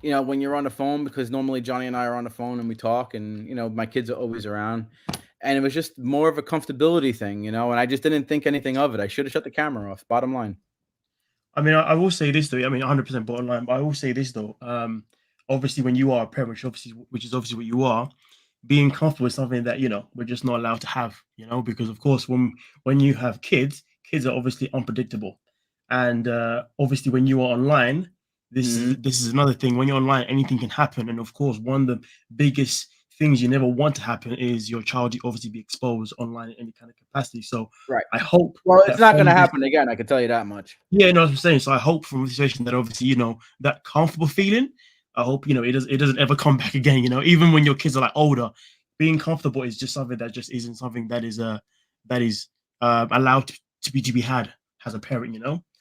when you're on the phone, because normally Johnny and I are on the phone and we talk, and my kids are always around, and it was just more of a comfortability thing, and I just didn't think anything of it. I should have shut the camera off, bottom line. I mean, I will say this though. I mean, 100% bottom line, but I will say this though. Obviously, when you are a parent, which is obviously what you are, being comfortable is something that we're just not allowed to have. Because of course, when you have kids are obviously unpredictable, and obviously when you are online, this is another thing. When you're online, anything can happen, and of course, one of the biggest things you never want to happen is your child obviously be exposed online in any kind of capacity. So right. I hope. Well, it's not going to happen again. I can tell you that much. Yeah, no, what I'm saying. So I hope from the situation that obviously that comfortable feeling. I hope it doesn't ever come back again. Even when your kids are like older, being comfortable is just something that just isn't something that is allowed to be had as a parent.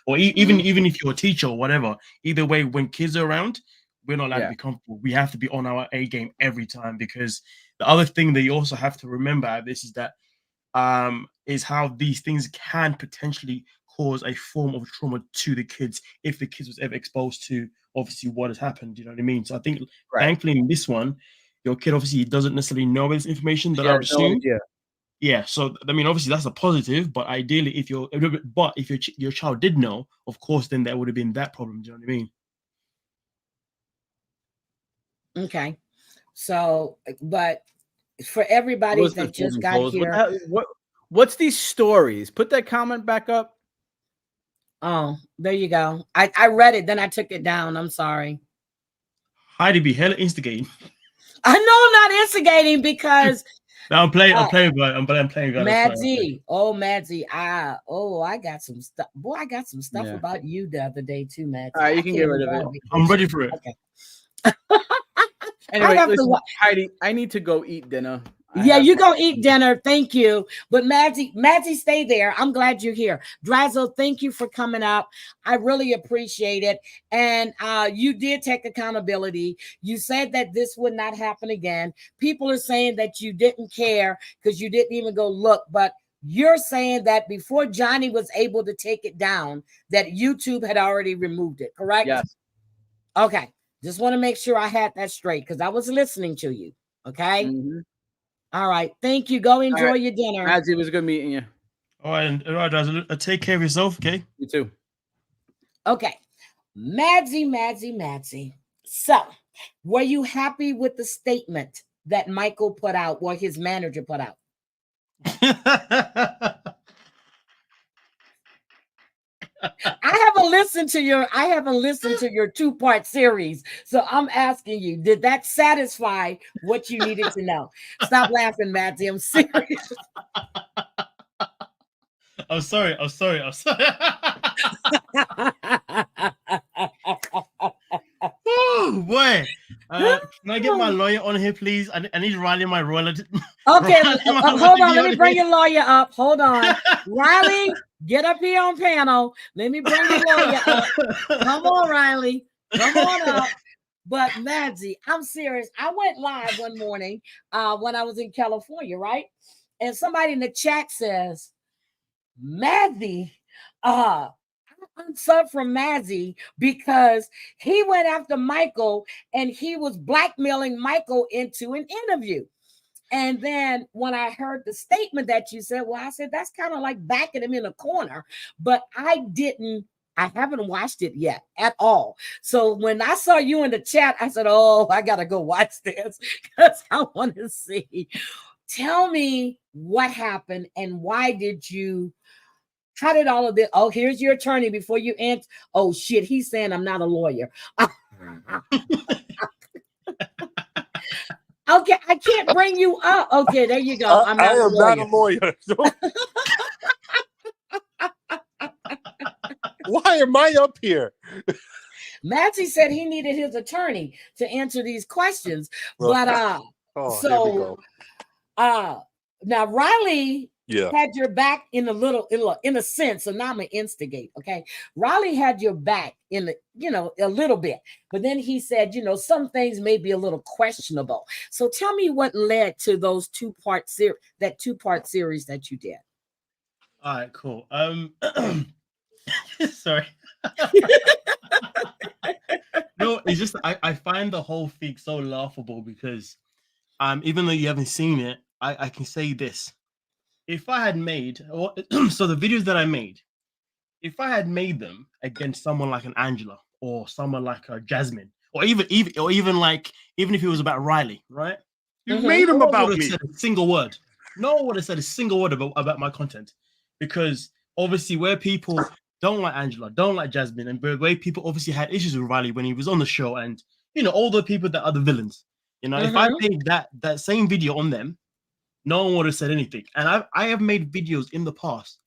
Or even if you're a teacher or whatever. Either way, when kids are around, we're not allowed to be comfortable. We have to be on our A game every time, because the other thing that you also have to remember at this is that is how these things can potentially cause a form of trauma to the kids if the kids was ever exposed to obviously what has happened. You know what I mean? So I think thankfully in this one, your kid obviously doesn't necessarily know this information that I would assume. Yeah. So I mean, obviously that's a positive, but ideally if your child did know, of course, then there would have been that problem. Do you know what I mean? Okay. So, but for everybody that just got here, what's these stories? Put that comment back up. Oh, there you go. I read it, then I took it down. I'm sorry. Heidi be hella instigating. I know I'm not instigating because no, I'm playing. I'm playing. Madsy. Oh, Madsy. I got some stuff. Boy, I got some stuff about you the other day too, Madsy. All right, you can get rid of it. I'm ready for it. Okay. Anyway, listen, Heidi, I need to go eat dinner. You go eat dinner. Thank you. But Madsy, stay there. I'm glad you're here. Drazo, thank you for coming up. I really appreciate it. And you did take accountability. You said that this would not happen again. People are saying that you didn't care because you didn't even go look. But you're saying that before Johnny was able to take it down, that YouTube had already removed it, correct? Yes. Okay. Just want to make sure I had that straight because I was listening to you. Okay. Mm-hmm. All right. Thank you. Go enjoy your dinner. Madsy, it was good meeting you. All right, guys. Take care of yourself, okay? You too. Okay. Madsy. So, were you happy with the statement that Michael put out or his manager put out? I haven't listened to your 2-part series. So I'm asking you, did that satisfy what you needed to know? Stop laughing, Matty. I'm serious. I'm sorry. Oh boy. Can I get my lawyer on here, please? I need Riley, my royalty. Okay, Riley, my hold on. royalty Let me bring here. your lawyer up. Hold on. Riley, get up here on panel. Let me bring your lawyer up. Come on, Riley. Come on up. But Madsy, I'm serious. I went live one morning when I was in California, right? And somebody in the chat says, Madsy, I'm subbed from Madsy because he went after Michael and he was blackmailing Michael into an interview. And then when I heard the statement that you said, well, I said, that's kind of like backing him in a corner. But I haven't watched it yet at all. So when I saw you in the chat, I said, oh, I got to go watch this because I want to see. Tell me what happened and why did you, how did all of this? Oh, here's your attorney before you answer. Oh, shit, he's saying I'm not a lawyer. Okay, I can't bring you up. Okay, there you go. I am not a lawyer. Why am I up here? Matsy said he needed his attorney to answer these questions. But now Riley had your back in a sense. So now I'm gonna instigate. Okay. Riley had your back in a little bit, but then he said, some things may be a little questionable. So tell me what led to those two-part series that you did. All right, cool. Sorry. No, it's just I find the whole thing so laughable because even though you haven't seen it, I can say this. If I had made so the videos that I made, if I had made them against someone like an Angela or someone like a Jasmine, or even if it was about Riley, right? You made them about me. Said a single word. No one would have said a single word about my content, because obviously where people don't like Angela, don't like Jasmine, and the way people obviously had issues with Riley when he was on the show, and all the people that are the villains. If I made that same video on them, no one would have said anything. And I have made videos in the past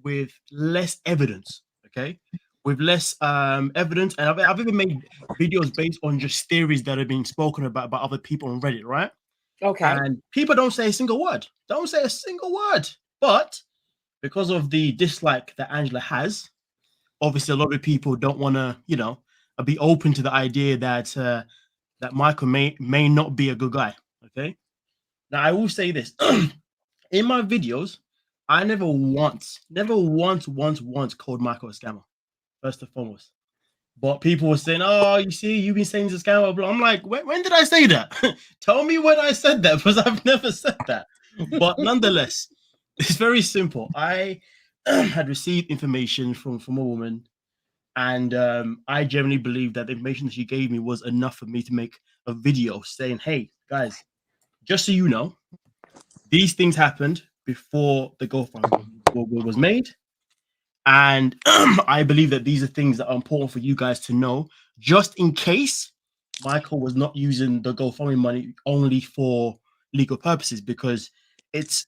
with less evidence, okay? With less evidence. And I've even made videos based on just theories that have been spoken about by other people on Reddit, right? Okay. And people don't say a single word. Don't say a single word. But because of the dislike that Angela has, obviously a lot of people don't want to, be open to the idea that that Michael may not be a good guy, okay? Now, I will say this. In my videos, I never once called Michael a scammer, first and foremost. But people were saying, oh, you see, you've been saying he's a scammer. Blah. I'm like, when did I say that? Tell me when I said that, because I've never said that. But nonetheless, it's very simple. I had received information from a woman, and I generally believe that the information that she gave me was enough for me to make a video saying, hey, guys, just so you know, these things happened before the GoFundMe was made. And I believe that these are things that are important for you guys to know, just in case Michael was not using the GoFundMe money only for legal purposes, because it's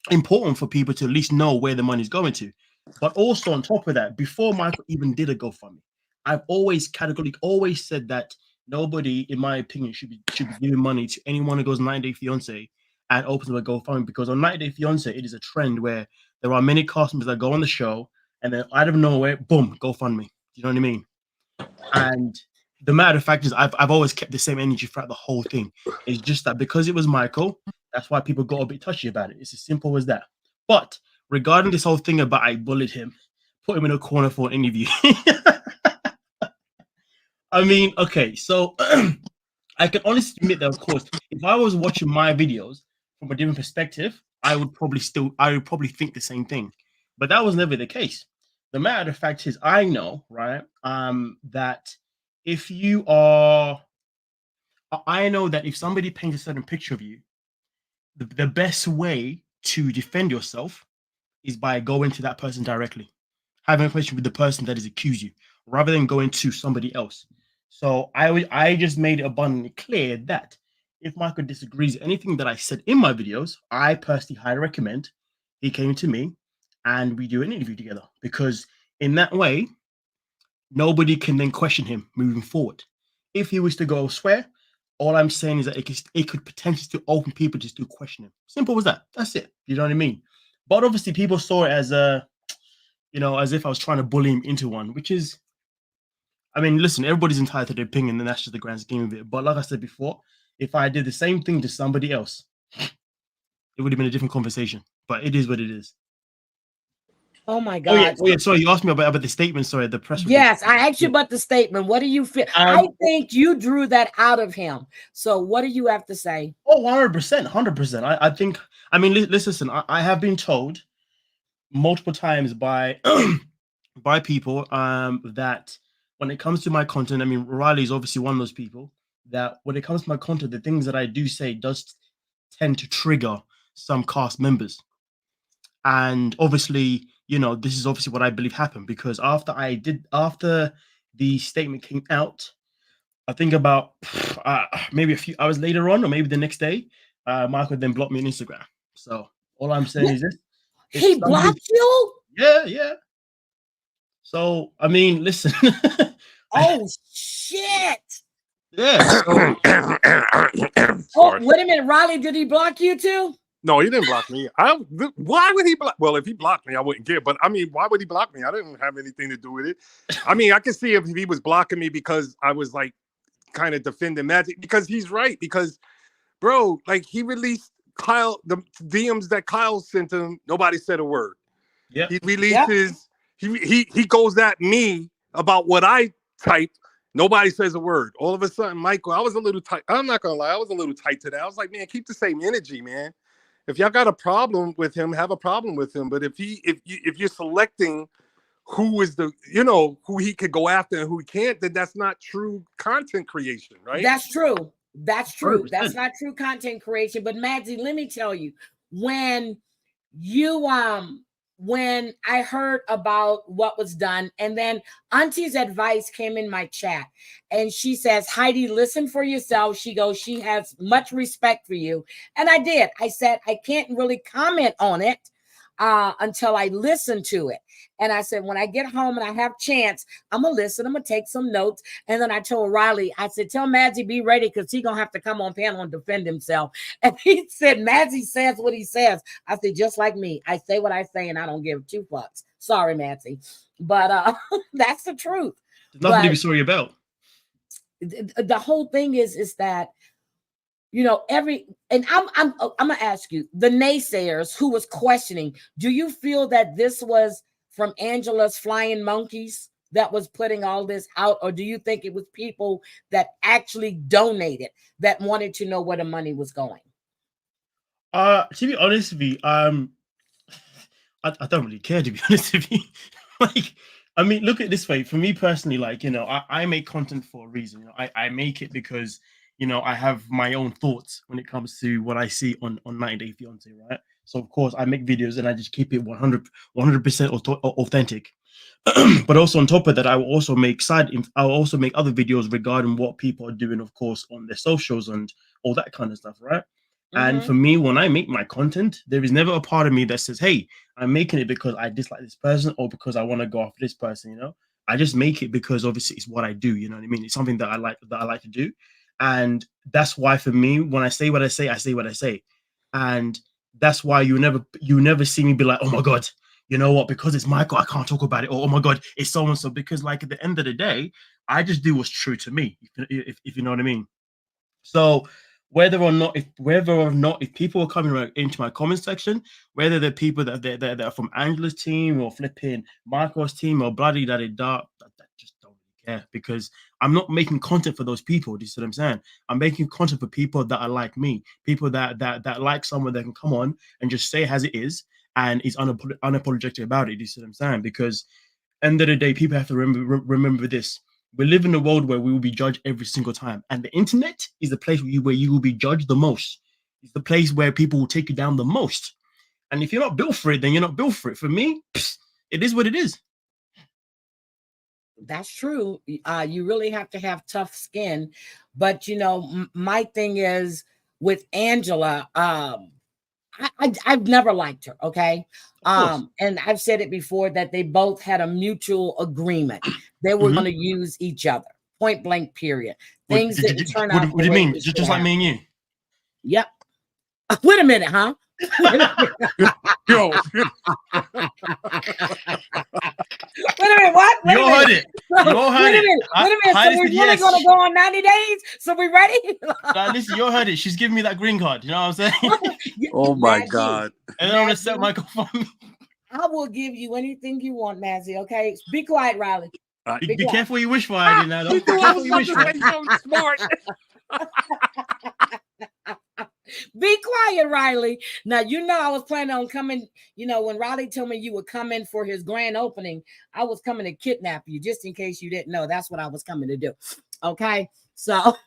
important for people to at least know where the money is going to. But also on top of that, before Michael even did a GoFundMe, I've always categorically said that nobody, in my opinion, should be giving money to anyone who goes 90 Day Fiance and opens up a GoFundMe, because on 90 Day Fiance, it is a trend where there are many customers that go on the show and then out of nowhere, boom, GoFundMe. You know what I mean? And the matter of fact is, I've always kept the same energy throughout the whole thing. It's just that because it was Michael, that's why people got a bit touchy about it. It's as simple as that. But regarding this whole thing about I bullied him, put him in a corner for an interview. I mean, okay, so I can honestly admit that, of course, if I was watching my videos from a different perspective, I would probably think the same thing. But that was never the case. The matter of fact is, I know, right, that if you are, I know that if somebody paints a certain picture of you, the best way to defend yourself is by going to that person directly having a conversation with the person that has accused you, rather than going to somebody else. So I just made it abundantly clear that if Michael disagrees with anything that I said in my videos, I personally highly recommend he came to me and we do an interview together, because in that way, nobody can then question him moving forward. If he was to go elsewhere, all I'm saying is that it could potentially still open people to still question him. Simple as that. That's it. You know what I mean? But obviously, people saw it as as if I was trying to bully him into one, which is, I mean, listen, everybody's entitled to their opinion, and that's just the grand scheme of it. But like I said before, if I did the same thing to somebody else, it would have been a different conversation. But it is what it is. Oh my Oh yeah, God. sorry, you asked me about the statement. Sorry, the press release. Yes, I asked you about the statement. What do you feel? I think you drew that out of him. So what do you have to say? Oh, 100%, 100%. I think, I mean, listen, I have been told multiple times by by people that when it comes to my content, I mean, Riley is obviously one of those people that when it comes to my content, the things that I do say does tend to trigger some cast members. And obviously, this is obviously what I believe happened, because after the statement came out, I think about maybe a few hours later on, or maybe the next day, Michael then blocked me on Instagram. So all I'm saying is this: he blocked you? Yeah. So I mean, listen. Oh shit! Yeah. Oh, wait a minute, Riley. Did he block you too? No, he didn't block me. Why would he block? Well, if he blocked me, I wouldn't care. But I mean, why would he block me? I didn't have anything to do with it. I mean, I can see if he was blocking me because I was like kind of defending Magic, because he's right. Because, bro, like he released the DMs that Kyle sent him. Nobody said a word. Yeah. He releases. He goes at me about what I typed. Nobody says a word. All of a sudden, Michael, I was a little tight. I'm not gonna lie, I was a little tight to that. I was like, man, keep the same energy, man. If y'all got a problem with him, have a problem with him. But if you're selecting who is who he could go after and who he can't, then that's not true content creation, right? That's true. That's true. 100%. That's not true content creation. But Madsy, let me tell you, when I heard about what was done, and then Auntie's advice came in my chat, and she says, Heidi, listen for yourself. She goes, she has much respect for you. And I did. I said, I can't really comment on it until I listen to it. And I said, when I get home and I have chance, I'm going to listen. I'm going to take some notes. And then I told Riley, I said, tell Madsy be ready, because he's going to have to come on panel and defend himself. And he said, Madsy says what he says. I said, just like me, I say what I say and I don't give two fucks. Sorry, Madsy. But that's the truth. There's nothing to be sorry about. The whole thing is that, and I'm gonna ask you, the naysayers who was questioning, do you feel that this was from Angela's Flying Monkeys that was putting all this out, or do you think it was people that actually donated that wanted to know where the money was going? To be honest with you, I don't really care, to be honest with you. Like, I mean, look at it this way. For me personally, like, I make content for a reason. I make it because I have my own thoughts when it comes to what I see on 90 Day Fiance, right? So of course I make videos and I just keep it 100% authentic. But also on top of that, I will also make other videos regarding what people are doing, of course, on their socials and all that kind of stuff, right? And for me, when I make my content, there is never a part of me that says, hey, I'm making it because I dislike this person or because I want to go after this person, I just make it because obviously it's what I do, you know what I mean? It's something that I like to do. And that's why for me, when I say what I say, I say what I say. And that's why you never see me be like, oh my God, you know what? Because it's Michael, I can't talk about it. Or, oh my God, it's so-and-so. Because like at the end of the day, I just do what's true to me, if you know what I mean. So whether or not if people are coming into my comment section, whether they're people that are from Angela's team or flipping Michael's team or bloody da just don't really care, because I'm not making content for those people. Do you see what I'm saying? I'm making content for people that are like me, people that like someone that can come on and just say it as it is and is unapologetic about it. Do you see what I'm saying? Because end of the day, people have to remember this. We live in a world where we will be judged every single time. And the internet is the place where you will be judged the most. It's the place where people will take you down the most. And if you're not built for it, then you're not built for it. For me, it is what it is. That's true. You really have to have tough skin. But you know, my thing is with Angela, I've never liked her. Okay. Of course. And I've said it before that they both had a mutual agreement. They were going to use each other. Point blank, period. Things didn't turn out What the do you way mean? they Just should like have. me and you? Yep. Wait a minute, huh? Wait a minute. Yo, Wait a minute, what? Wait You a all minute. heard it. You all heard Wait a it. minute. Wait a minute. So Heidi we're said really yes. going to go on 90 days? So we ready? Listen, you all heard it. She's giving me that green card. You know what I'm saying? oh my Maggie, God. And then I'm gonna Maggie, set my for me. I will give you anything you want, Mazzy. Okay, be quiet, Riley. Be quiet. careful what you wish for, Heidi. Now, He don't be knew I careful was what you wish about for. to say something smart. Be quiet, Riley. Now you know I was planning on coming. You know when Riley told me you would come in for his grand opening, I was coming to kidnap you. Just in case you didn't know, that's what I was coming to do. Okay, so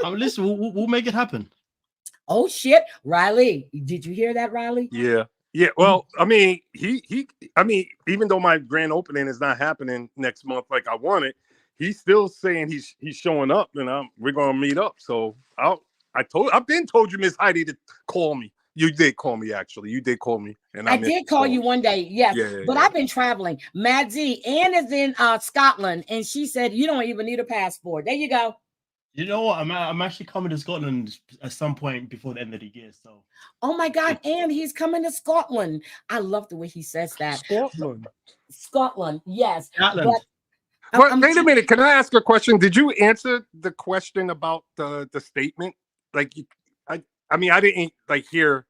Listen, we'll make it happen. oh shit, Riley, did you hear that, Riley? Yeah. Yeah. Well, I mean, I mean, even though my grand opening is not happening next month like I wanted, he's still saying he's showing up, and we're gonna meet up. So I've been told you, Miss Heidi, to call me. You did call me, actually. You did call me, and I did call you one day, yes. Yeah, but yeah. I've been traveling. Mad Z Ann is in Scotland, and she said you don't even need a passport. There you go. You know what? I'm actually coming to Scotland at some point before the end of the year. So. Oh my God, and he's coming to Scotland. I love the way he says that. Scotland, yes. Scotland. But wait a minute. Can I ask a question? Did you answer the question about the statement? Like, I mean, I didn't hear.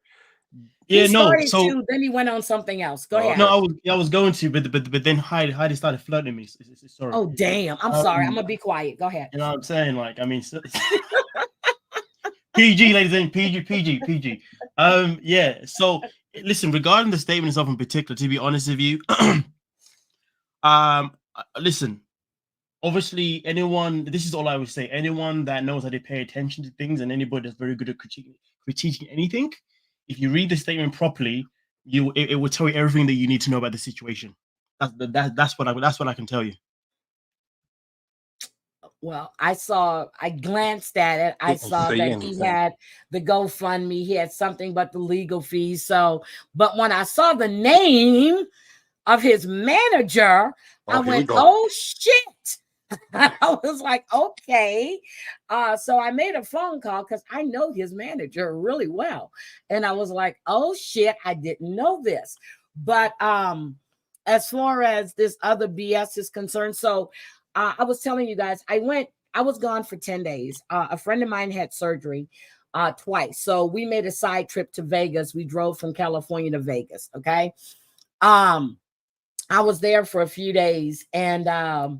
Yeah, he no. started So to, then he went on something else. Go ahead. no, I was going to, but then Heidi started flirting me. Sorry. Oh damn! I'm sorry. I'm gonna be quiet. Go ahead. You know what I'm saying? Like, I mean, PG, ladies and PG. Yeah. So listen, regarding the statement itself in particular, to be honest with you, listen. Obviously, this is all I would say. Anyone that knows how to pay attention to things, and anybody that's very good at critiquing anything, if you read the statement properly, it will tell you everything that you need to know about the situation. That's what I can tell you. Well, I glanced at it. I saw that he had the GoFundMe. He had something but the legal fees. So, but when I saw the name of his manager, I went, oh shit. I was like, okay. So I made a phone call because I know his manager really well. And I was like, oh shit, I didn't know this. But as far as this other BS is concerned, so I was telling you guys, I was gone for 10 days. A friend of mine had surgery twice. So we made a side trip to Vegas. We drove from California to Vegas. Okay. I was there for a few days, and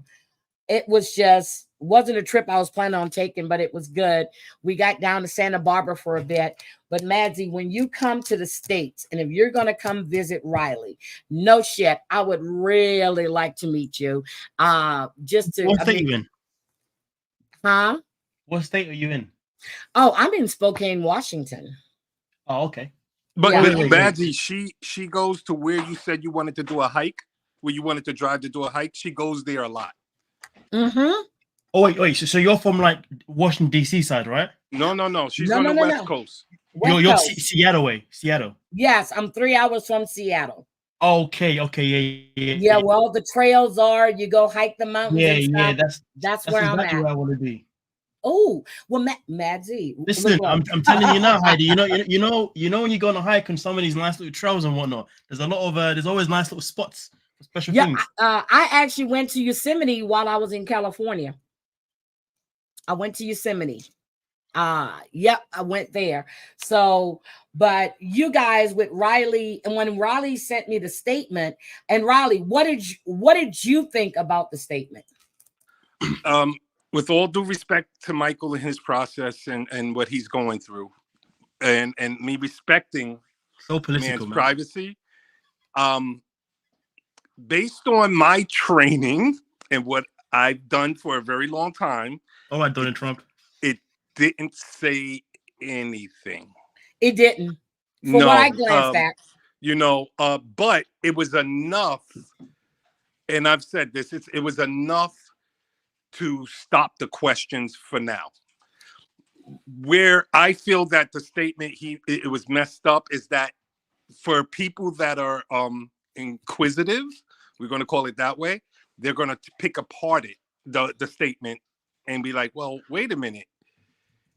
it wasn't a trip I was planning on taking, but it was good. We got down to Santa Barbara for a bit. But Madsy, when you come to the States, and if you're going to come visit Riley, no shit, I would really like to meet you. Just to What state are you in? Huh? What state are you in? Oh, I'm in Spokane, Washington. Oh, okay. But Yeah. Madsy, she goes to where you said you wanted to do a hike, where you wanted to drive to do a hike. She goes there a lot. Mm-hmm. Oh wait. So you're from like Washington D.C. side, right? No. She's on the West Coast. You're Seattle way. Seattle. Yes, I'm 3 hours from Seattle. Okay. Yeah. Well, the trails are. You go hike the mountains. Yeah. That's where I'm at. Where I want to be. Oh well, Madsy. Listen, I'm telling you now, Heidi. You know when you go on a hike on some of these nice little trails and whatnot. There's a lot of there's always nice little spots for special things. I actually went to Yosemite while I was in California. I went to Yosemite. Yep, I went there. So, but you guys with Riley, and when Riley sent me the statement, and Riley, what did you think about the statement? With all due respect to Michael and his process and what he's going through, and me respecting man's privacy, based on my training and what I've done for a very long time. All right, Donald Trump. It didn't say anything. It didn't. From what I glanced at. But it was enough and I've said this, it was enough to stop the questions for now. Where I feel that the statement it was messed up is that for people that are inquisitive, we're going to call it that way, they're going to pick apart the statement and be like, well, wait a minute.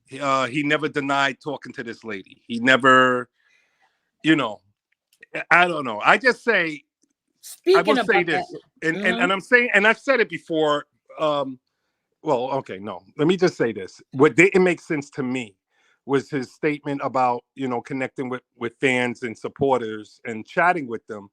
He never denied talking to this lady. He never, I don't know. I just say, I will say this, and I'm saying, and I've said it before. Well, okay, no. Let me just say this. What didn't make sense to me was his statement about, connecting with fans and supporters and chatting with them.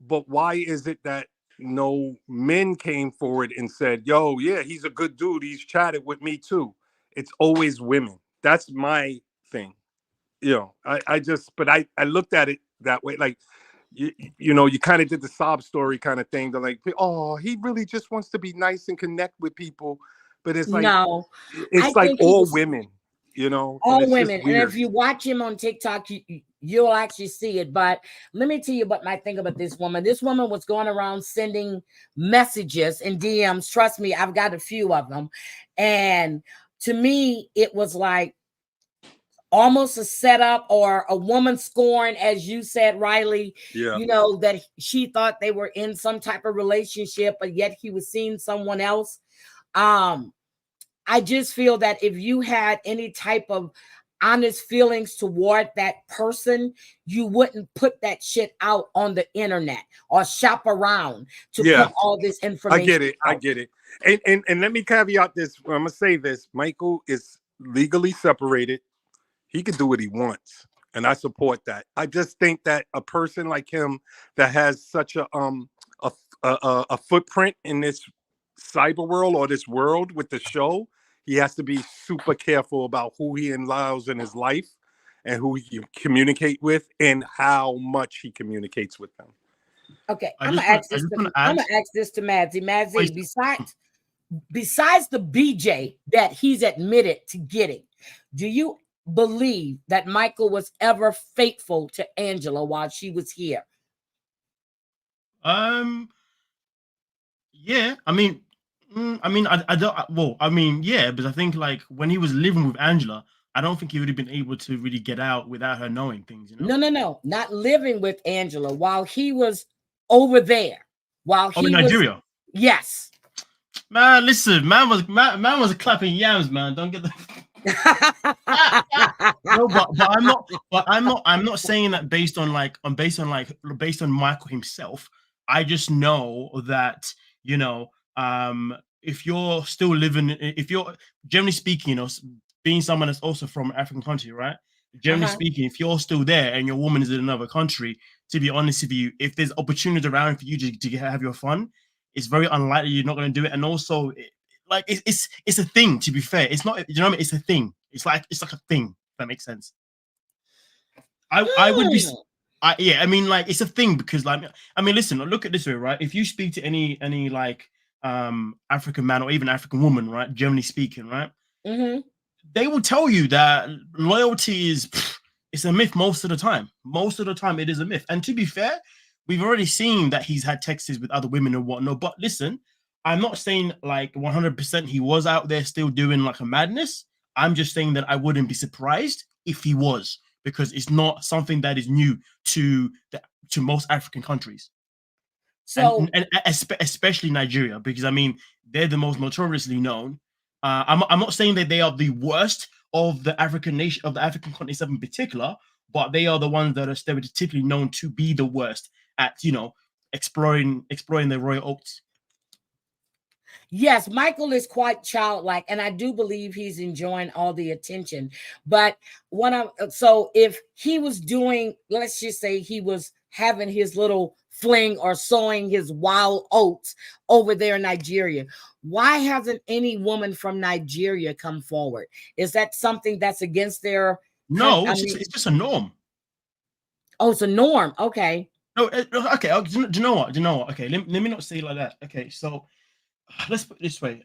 But why is it that no men came forward and said, yo, yeah, he's a good dude. He's chatted with me too. It's always women. That's my thing. But I looked at it that way. Like, you kind of did the sob story kind of thing. They're like, oh, he really just wants to be nice and connect with people. But it's like, no, it's like all women, all women. And if you watch him on TikTok, you'll actually see it. But let me tell you what my thing about this woman. This woman was going around sending messages and DMs. Trust me, I've got a few of them. And to me, it was like almost a setup or a woman scorn, as you said, Riley. Yeah. That she thought they were in some type of relationship, but yet he was seeing someone else. I just feel that if you had any type of honest feelings toward that person, you wouldn't put that shit out on the internet or shop around to put all this information. I get it. And let me caveat this. I'm gonna say this. Michael is legally separated. He can do what he wants, and I support that. I just think that a person like him that has such a footprint in this cyber world or this world with the show, he has to be super careful about who he allows in his life and who he communicate with and how much he communicates with them. Okay, I'm gonna ask this to Madsy. Madsy, besides the BJ that he's admitted to getting, do you believe that Michael was ever faithful to Angela while she was here? Yeah, I don't. Well, yeah, but I think like when he was living with Angela, I don't think he would have been able to really get out without her knowing things. No, not living with Angela while he was over there. While he in Nigeria. Yes. Man, listen, man was clapping yams, man. Don't get the. No, but I'm not saying that based on Michael himself. I just know that if you're still living, if you're generally speaking, being someone that's also from an African country, right? Generally speaking, if you're still there and your woman is in another country, to be honest with you, if there's opportunities around for you to have your fun, it's very unlikely you're not going to do it. And also, it's a thing. To be fair, it's not. You know what I mean? It's a thing. It's like a thing. If that makes sense. I would be. It's a thing because listen. Look at this way, right? If you speak to any African man or even African woman, right? Generally speaking, right? Mm-hmm. They will tell you that loyalty it's a myth most of the time. Most of the time, it is a myth. And to be fair, we've already seen that he's had texts with other women and whatnot. But listen, I'm not saying like 100% he was out there still doing like a madness. I'm just saying that I wouldn't be surprised if he was, because it's not something that is new to most African countries. So, and especially Nigeria, because they're the most notoriously known. I'm not saying that they are the worst of the African nation, of the African continent in particular, but they are the ones that are stereotypically known to be the worst at exploring the royal oaks. Yes, Michael is quite childlike, and I do believe he's enjoying all the attention. But if he was doing, let's just say he was having his little fling or sowing his wild oats over there in Nigeria, why hasn't any woman from Nigeria come forward? Is that something that's against their? No, it's just a norm. Oh, it's a norm. Okay. No, okay. Do you know what? Okay, let me not say it like that. Okay, so let's put it this way.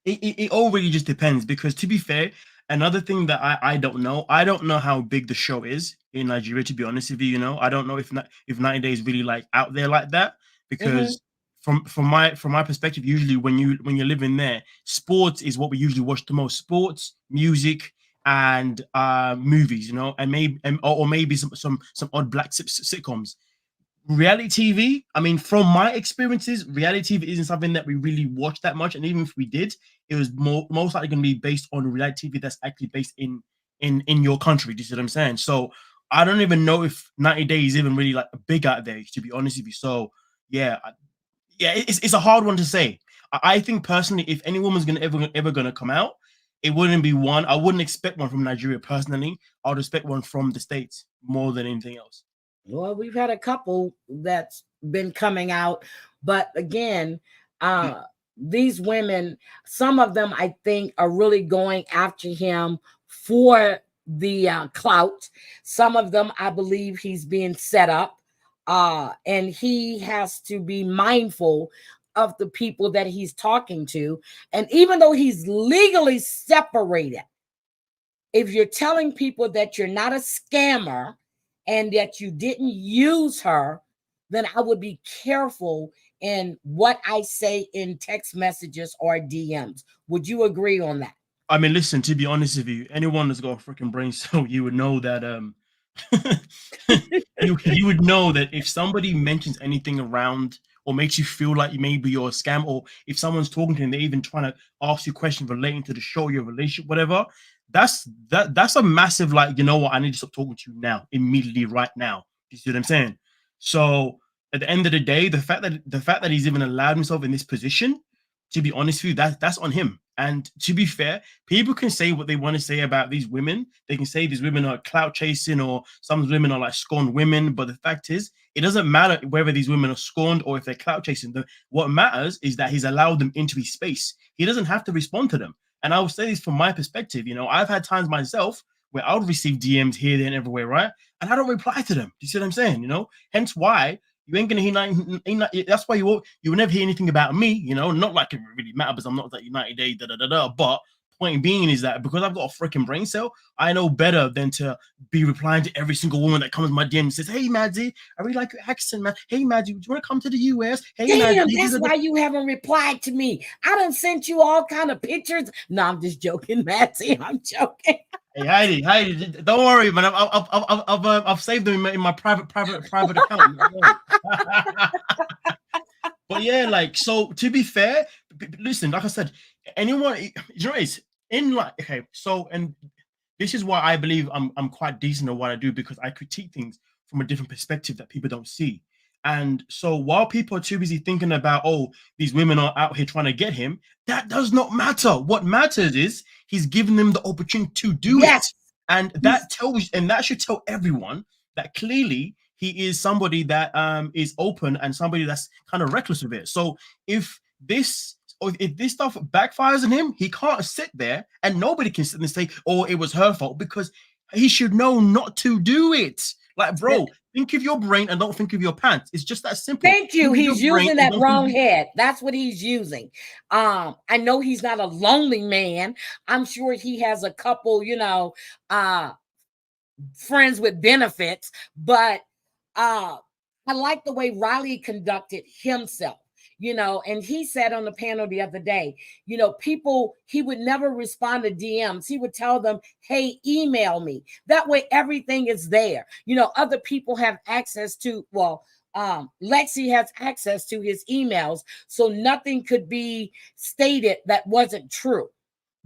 It all really just depends, because to be fair, another thing that I don't know how big the show is in Nigeria, to be honest with you. I don't know if 90 Day is really like out there like that, because from my perspective, usually when you're living there, sports is what we usually watch the most. Sports, music, and movies, you know, and maybe some odd black sitcoms. Reality TV, I mean, from my experiences, reality TV isn't something that we really watch that much. And even if we did, it was most likely going to be based on reality TV that's actually based in your country. Do you see what I'm saying? So I don't even know if 90 Days even really like big out there, to be honest with you. So yeah, it's a hard one to say. I think personally, if any woman's ever gonna come out, it wouldn't be one. I wouldn't expect one from Nigeria personally. I would expect one from the States more than anything else. Well, we've had a couple that's been coming out, but again, these women, some of them I think are really going after him for the clout. Some of them, I believe he's being set up, and he has to be mindful of the people that he's talking to. And even though he's legally separated, if you're telling people that you're not a scammer and that you didn't use her, then I would be careful in what I say in text messages or DMs. Would you agree on that? I mean, listen, to be honest with you, anyone that's got a freaking brain cell, you would know that you would know that if somebody mentions anything around or makes you feel like maybe you're a scam, or if someone's talking to you and they're even trying to ask you questions relating to the show, your relationship, whatever, that's a massive, like, you know what, I need to stop talking to you now, immediately, right now. You see what I'm saying? So at the end of the day, the fact that he's even allowed himself in this position, to be honest with you, that's on him. And to be fair, people can say what they want to say about these women. They can say these women are clout chasing or some women are like scorned women. But the fact is, it doesn't matter whether these women are scorned or if they're clout chasing. What matters is that he's allowed them into his space. He doesn't have to respond to them. And I will say this from my perspective. You know, I've had times myself where I would receive DMs here, there, and everywhere, right? And I don't reply to them. Do you see what I'm saying? You know, hence why you ain't gonna hear nothing. That's why you will never hear anything about me. You know, not like it really matters because I'm not that United Day. But point being is that because I've got a freaking brain cell, I know better than to be replying to every single woman that comes to my DM and says, "Hey, Maddie, I really like your accent, man. Hey, Maddie, do you want to come to the US? Hey, damn, Maddie, that's why you haven't replied to me. I done sent you all kind of pictures. No, I'm just joking, Maddie. I'm joking." Hey, Heidi, don't worry, man. I've saved them in my private account. But yeah, like, so to be fair, listen, like I said, anyone, you know, it's in like, okay, so, and this is why I believe I'm quite decent at what I do, because I critique things from a different perspective that people don't see. And so while people are too busy thinking about, oh, these women are out here trying to get him, that does not matter. What matters is he's giving them the opportunity to do it. And that should tell everyone that clearly he is somebody that is open and somebody that's kind of reckless with it. So if this stuff backfires on him, he can't sit there and nobody can sit and say, oh, it was her fault, because he should know not to do it. Like, bro, think of your brain and don't think of your pants. It's just that simple. Thank you. He's using that wrong head. That's what he's using. I know he's not a lonely man. I'm sure he has a couple, you know, friends with benefits, but I like the way Riley conducted himself. You know, and he said on the panel the other day, you know, people, he would never respond to DMs. He would tell them, hey, email me. That way, everything is there. You know, other people have access to, well, Lexi has access to his emails, so nothing could be stated that wasn't true.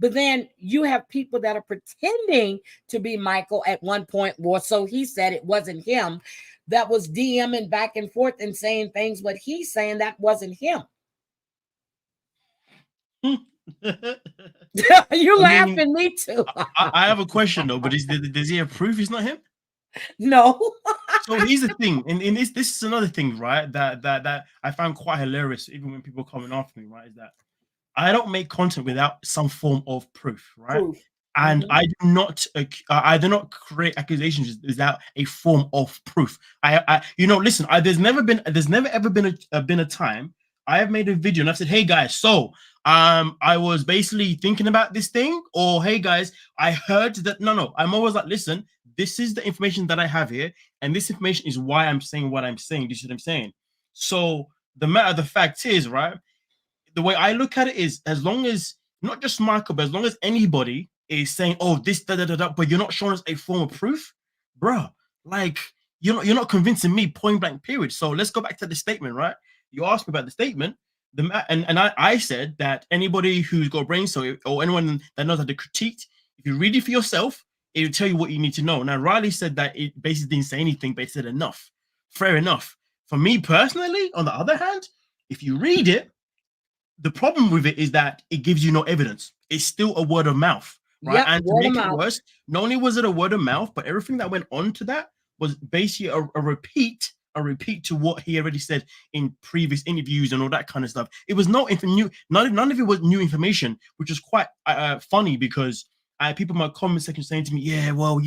But then you have people that are pretending to be Michael at one point, or so he said it wasn't him, that was DMing back and forth and saying things, but he's saying that wasn't him. You're laughing, me too. I have a question though, but does he have proof he's not him? No. So here's the thing, and this is another thing, right? That I found quite hilarious, even when people coming after me, right? Is that I don't make content without some form of proof, right? And I do not create accusations without a form of proof. You know, listen, there's never ever been a time I have made a video and I've said, hey guys, so I was basically thinking about this thing, or hey guys, I heard that. No, I'm always like, listen, this is the information that I have here, and this information is why I'm saying what I'm saying. This is what I'm saying. So the matter of the fact is, right? The way I look at it is, as long as not just Michael, but as long as anybody is saying, "Oh, this da da da da," but you're not showing us a form of proof, bruh. Like you're not convincing me point blank. Period. So let's go back to the statement, right? You asked me about the statement. I said that anybody who's got a brain cell or anyone that knows how to critique, if you read it for yourself, it will tell you what you need to know. Now Riley said that it basically didn't say anything, but it said enough. Fair enough. For me personally, on the other hand, if you read it, the problem with it is that it gives you no evidence. It's still a word of mouth, right? Yep, And to word of make it mouth. worse, not only was it a word of mouth, but everything that went on to that was basically a repeat to what he already said in previous interviews and all that kind of stuff. It was no new, none of it was new information, which is quite funny because I had people in my comment section saying to me, "Yeah, well,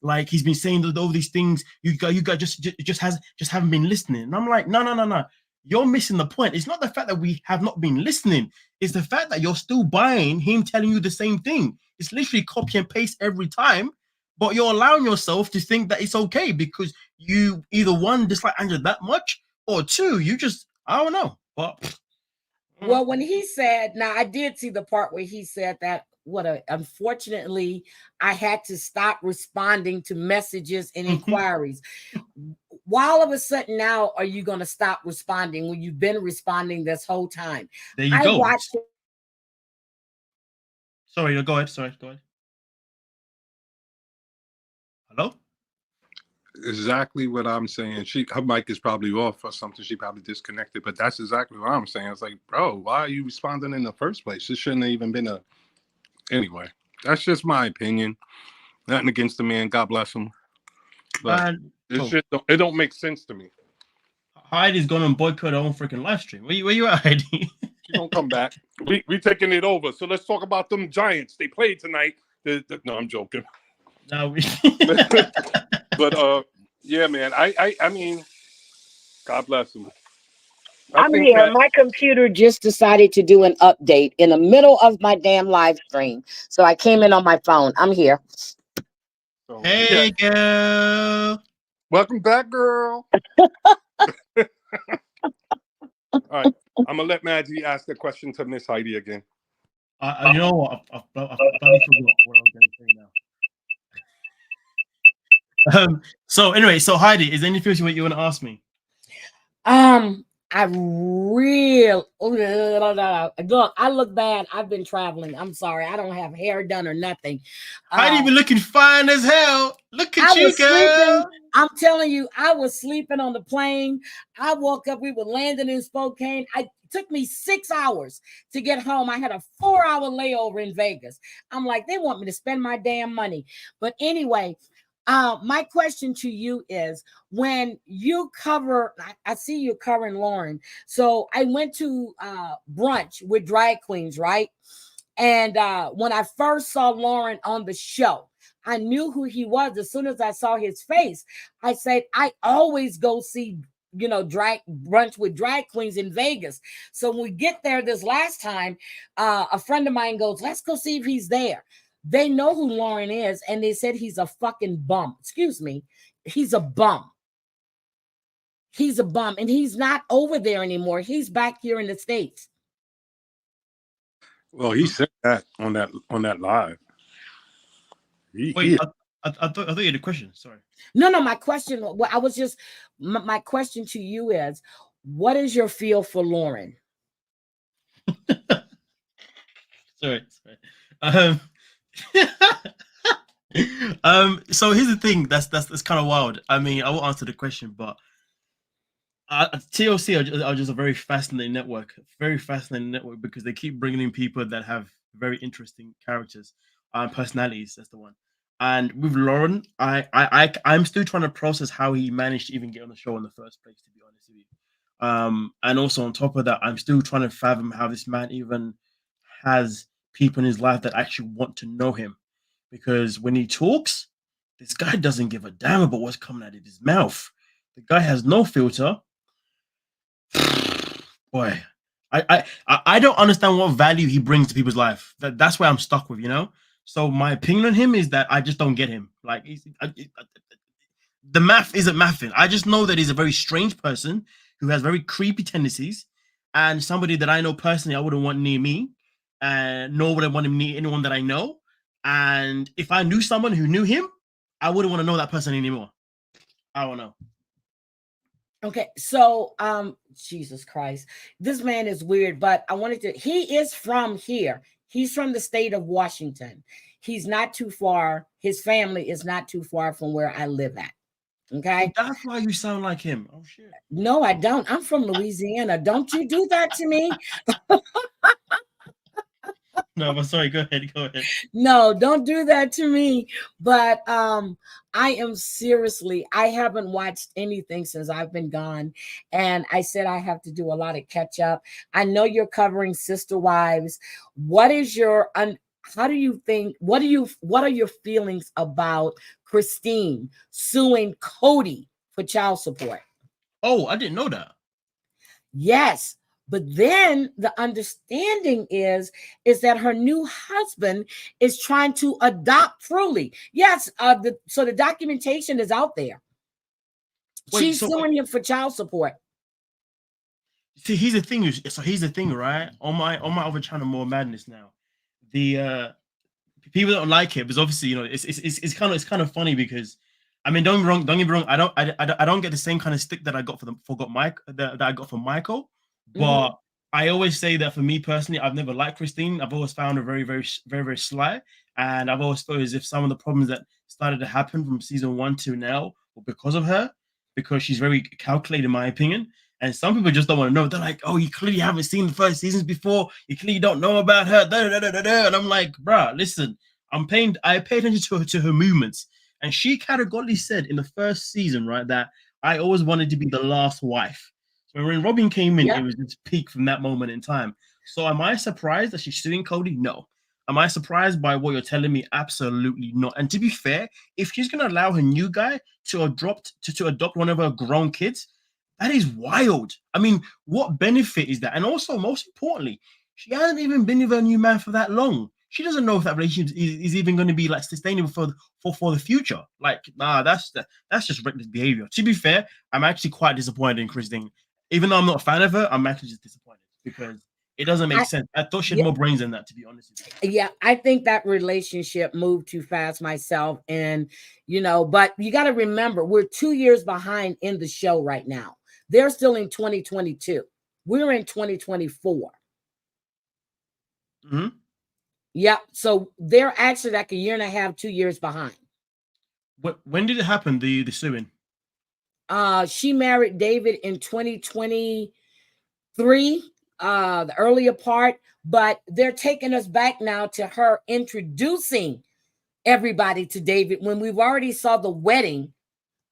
like he's been saying all these things. You guys just haven't been listening." And I'm like, no. You're missing the point. It's not the fact that we have not been listening. It's the fact that you're still buying him telling you the same thing. It's literally copy and paste every time, but you're allowing yourself to think that it's okay because you either one dislike Angela that much, or two, you just I don't know. But well, when he said, now I did see the part where he said that unfortunately I had to stop responding to messages and inquiries. Why all of a sudden now are you going to stop responding when you've been responding this whole time? There you go. Watched Sorry, go ahead. Sorry, go ahead. Hello? Exactly what I'm saying. Her mic is probably off or something. She probably disconnected, but that's exactly what I'm saying. It's like, bro, why are you responding in the first place? It shouldn't have even been anyway. That's just my opinion. Nothing against the man. God bless him. But it don't make sense to me. Heidi's going to boycott her own freaking live stream. Where you at, Heidi? She don't come back. We taking it over. So let's talk about them Giants. They played tonight. No, I'm joking. No, but yeah, man. I mean, God bless him. I'm here. My computer just decided to do an update in the middle of my damn live stream, so I came in on my phone. I'm here. So, hey, girl. Welcome back, girl. All right. I'm going to let Maggie ask the question to Miss Heidi again. You know what? I forgot what I was going to say now. So anyway, Heidi, is there anything you want to ask me? I look bad. I've been traveling. I'm sorry. I don't have hair done or nothing. Heidi been looking fine as hell. Look at you, girl. Sleeping. I'm telling you, I was sleeping on the plane. I woke up. We were landing in Spokane. It took me 6 hours to get home. I had a 4-hour layover in Vegas. I'm like, they want me to spend my damn money. But anyway, my question to you is, when you cover, I see you covering Lauren. So I went to brunch with drag queens, right? And when I first saw Lauren on the show, I knew who he was. As soon as I saw his face, I said, I always go see, drag brunch with drag queens in Vegas. So when we get there this last time, a friend of mine goes, let's go see if he's there. They know who Lauren is, and they said he's a fucking bum. Excuse me. He's a bum. He's a bum, and he's not over there anymore. He's back here in the States. Well, he said that on that live. Wait, I thought you had a question. Sorry. No. My question. My question to you is, what is your feel for Lauren? Sorry. So here's the thing that's kind of wild. I mean, I won't answer the question, but TLC are just a very fascinating network because they keep bringing in people that have very interesting characters and personalities. That's the one. And with Lauren, I'm still trying to process how he managed to even get on the show in the first place, to be honest with you. And also on top of that, I'm still trying to fathom how this man even has people in his life that actually want to know him, because when he talks, this guy doesn't give a damn about what's coming out of his mouth. The guy has no filter. Boy, I don't understand what value he brings to people's life. That's where I'm stuck with, So my opinion on him is that I just don't get him. Like the math isn't mathing. I just know that he's a very strange person who has very creepy tendencies, and somebody that I know personally I wouldn't want near me, and nor would I want him near anyone that I know. And if I knew someone who knew him, I wouldn't want to know that person anymore. I don't know. Okay, so Jesus Christ, this man is weird, but he is from here. He's from the state of Washington. He's not too far. His family is not too far from where I live at. Okay. So that's why you sound like him. Oh shit. No, I don't. I'm from Louisiana. Don't you do that to me. No, but sorry, go ahead. No, don't do that to me. But I haven't watched anything since I've been gone. And I said I have to do a lot of catch up. I know you're covering Sister Wives. What is your how do you think, what are your feelings about Christine suing Cody for child support? Oh, I didn't know that. Yes. But then the understanding is that her new husband is trying to adopt Truly. Yes. So the documentation is out there. She's suing him for child support. See, here's the thing, right? On my other channel, More Madness now. The people don't like it because obviously, it's kind of funny because I mean, don't get me wrong. I don't get the same kind of stick that I got that I got from Michael. But I always say that for me personally, I've never liked Christine. I've always found her very, very, very, very sly. And I've always felt as if some of the problems that started to happen from season 1 to now were because of her, because she's very calculated, in my opinion. And some people just don't want to know. They're like, oh, you clearly haven't seen the first seasons before. You clearly don't know about her. And I'm like, bruh, listen, I pay attention to her movements. And she categorically said in the first season, right, that I always wanted to be the last wife. So when Robin came in, It was just peak from that moment in time. So am I surprised that she's suing Cody? No. Am I surprised by what you're telling me? Absolutely not. And to be fair, if she's going to allow her new guy to adopt one of her grown kids, that is wild. I mean, what benefit is that? And also, most importantly, she hasn't even been with her new man for that long. She doesn't know if that relationship is even going to be like sustainable for the future. Like, nah, that's just reckless behavior. To be fair, I'm actually quite disappointed in Christine. Even though I'm not a fan of her, I'm actually just disappointed because it doesn't make sense. I thought she had more brains than that, to be honest with you. Yeah, I think that relationship moved too fast myself. And, but you got to remember, we're 2 years behind in the show right now. They're still in 2022. We're in 2024. Mm-hmm. Yeah, so they're actually like a year and a half, 2 years behind. When did it happen, the suing? She married David in 2023, the earlier part, but they're taking us back now to her introducing everybody to David when we've already saw the wedding.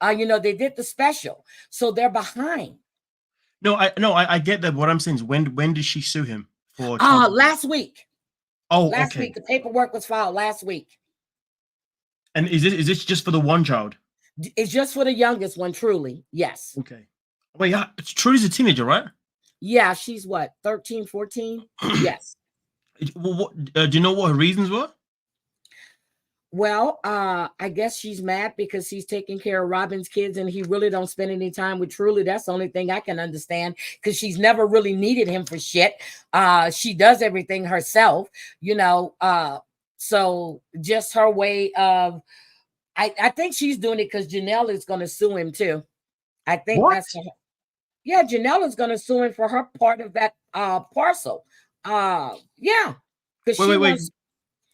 They did the special, so they're behind. No, I get that. What I'm saying is, when did she sue him for? Last week. Oh, last okay. week. The paperwork was filed last week. And is this just for the one child? It's just for the youngest one, Truly. Yes. Okay. Wait, Truly's a teenager, right? Yeah, she's what, 13, 14? Yes. Do you know what her reasons were? Well, I guess she's mad because he's taking care of Robin's kids and he really don't spend any time with Truly. That's the only thing I can understand because she's never really needed him for shit. She does everything herself, so just her way of, I think she's doing it because Janelle is going to sue him too. I think that's her. Yeah, Janelle is going to sue him for her part of that parcel. Yeah.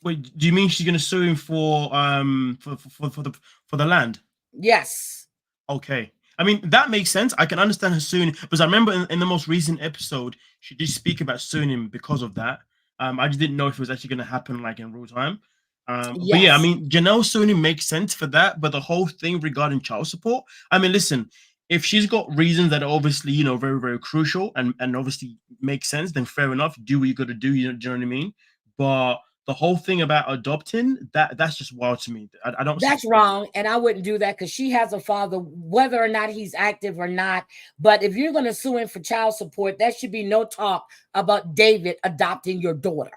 Wait, do you mean she's going to sue him for the land? Yes. Okay. I mean, that makes sense. I can understand her suing because I remember in the most recent episode, she did speak about suing him because of that. I just didn't know if it was actually going to happen like in real time. But yeah, I mean, Janelle suing him makes sense for that. But the whole thing regarding child support, I mean, listen, if she's got reasons that are obviously, very, very crucial and obviously make sense, then fair enough. Do what you got to do. Do you know what I mean? But the whole thing about adopting, that's just wild to me. I don't. That's wrong, and I wouldn't do that because she has a father, whether or not he's active or not. But if you're going to sue him for child support, there should be no talk about David adopting your daughter.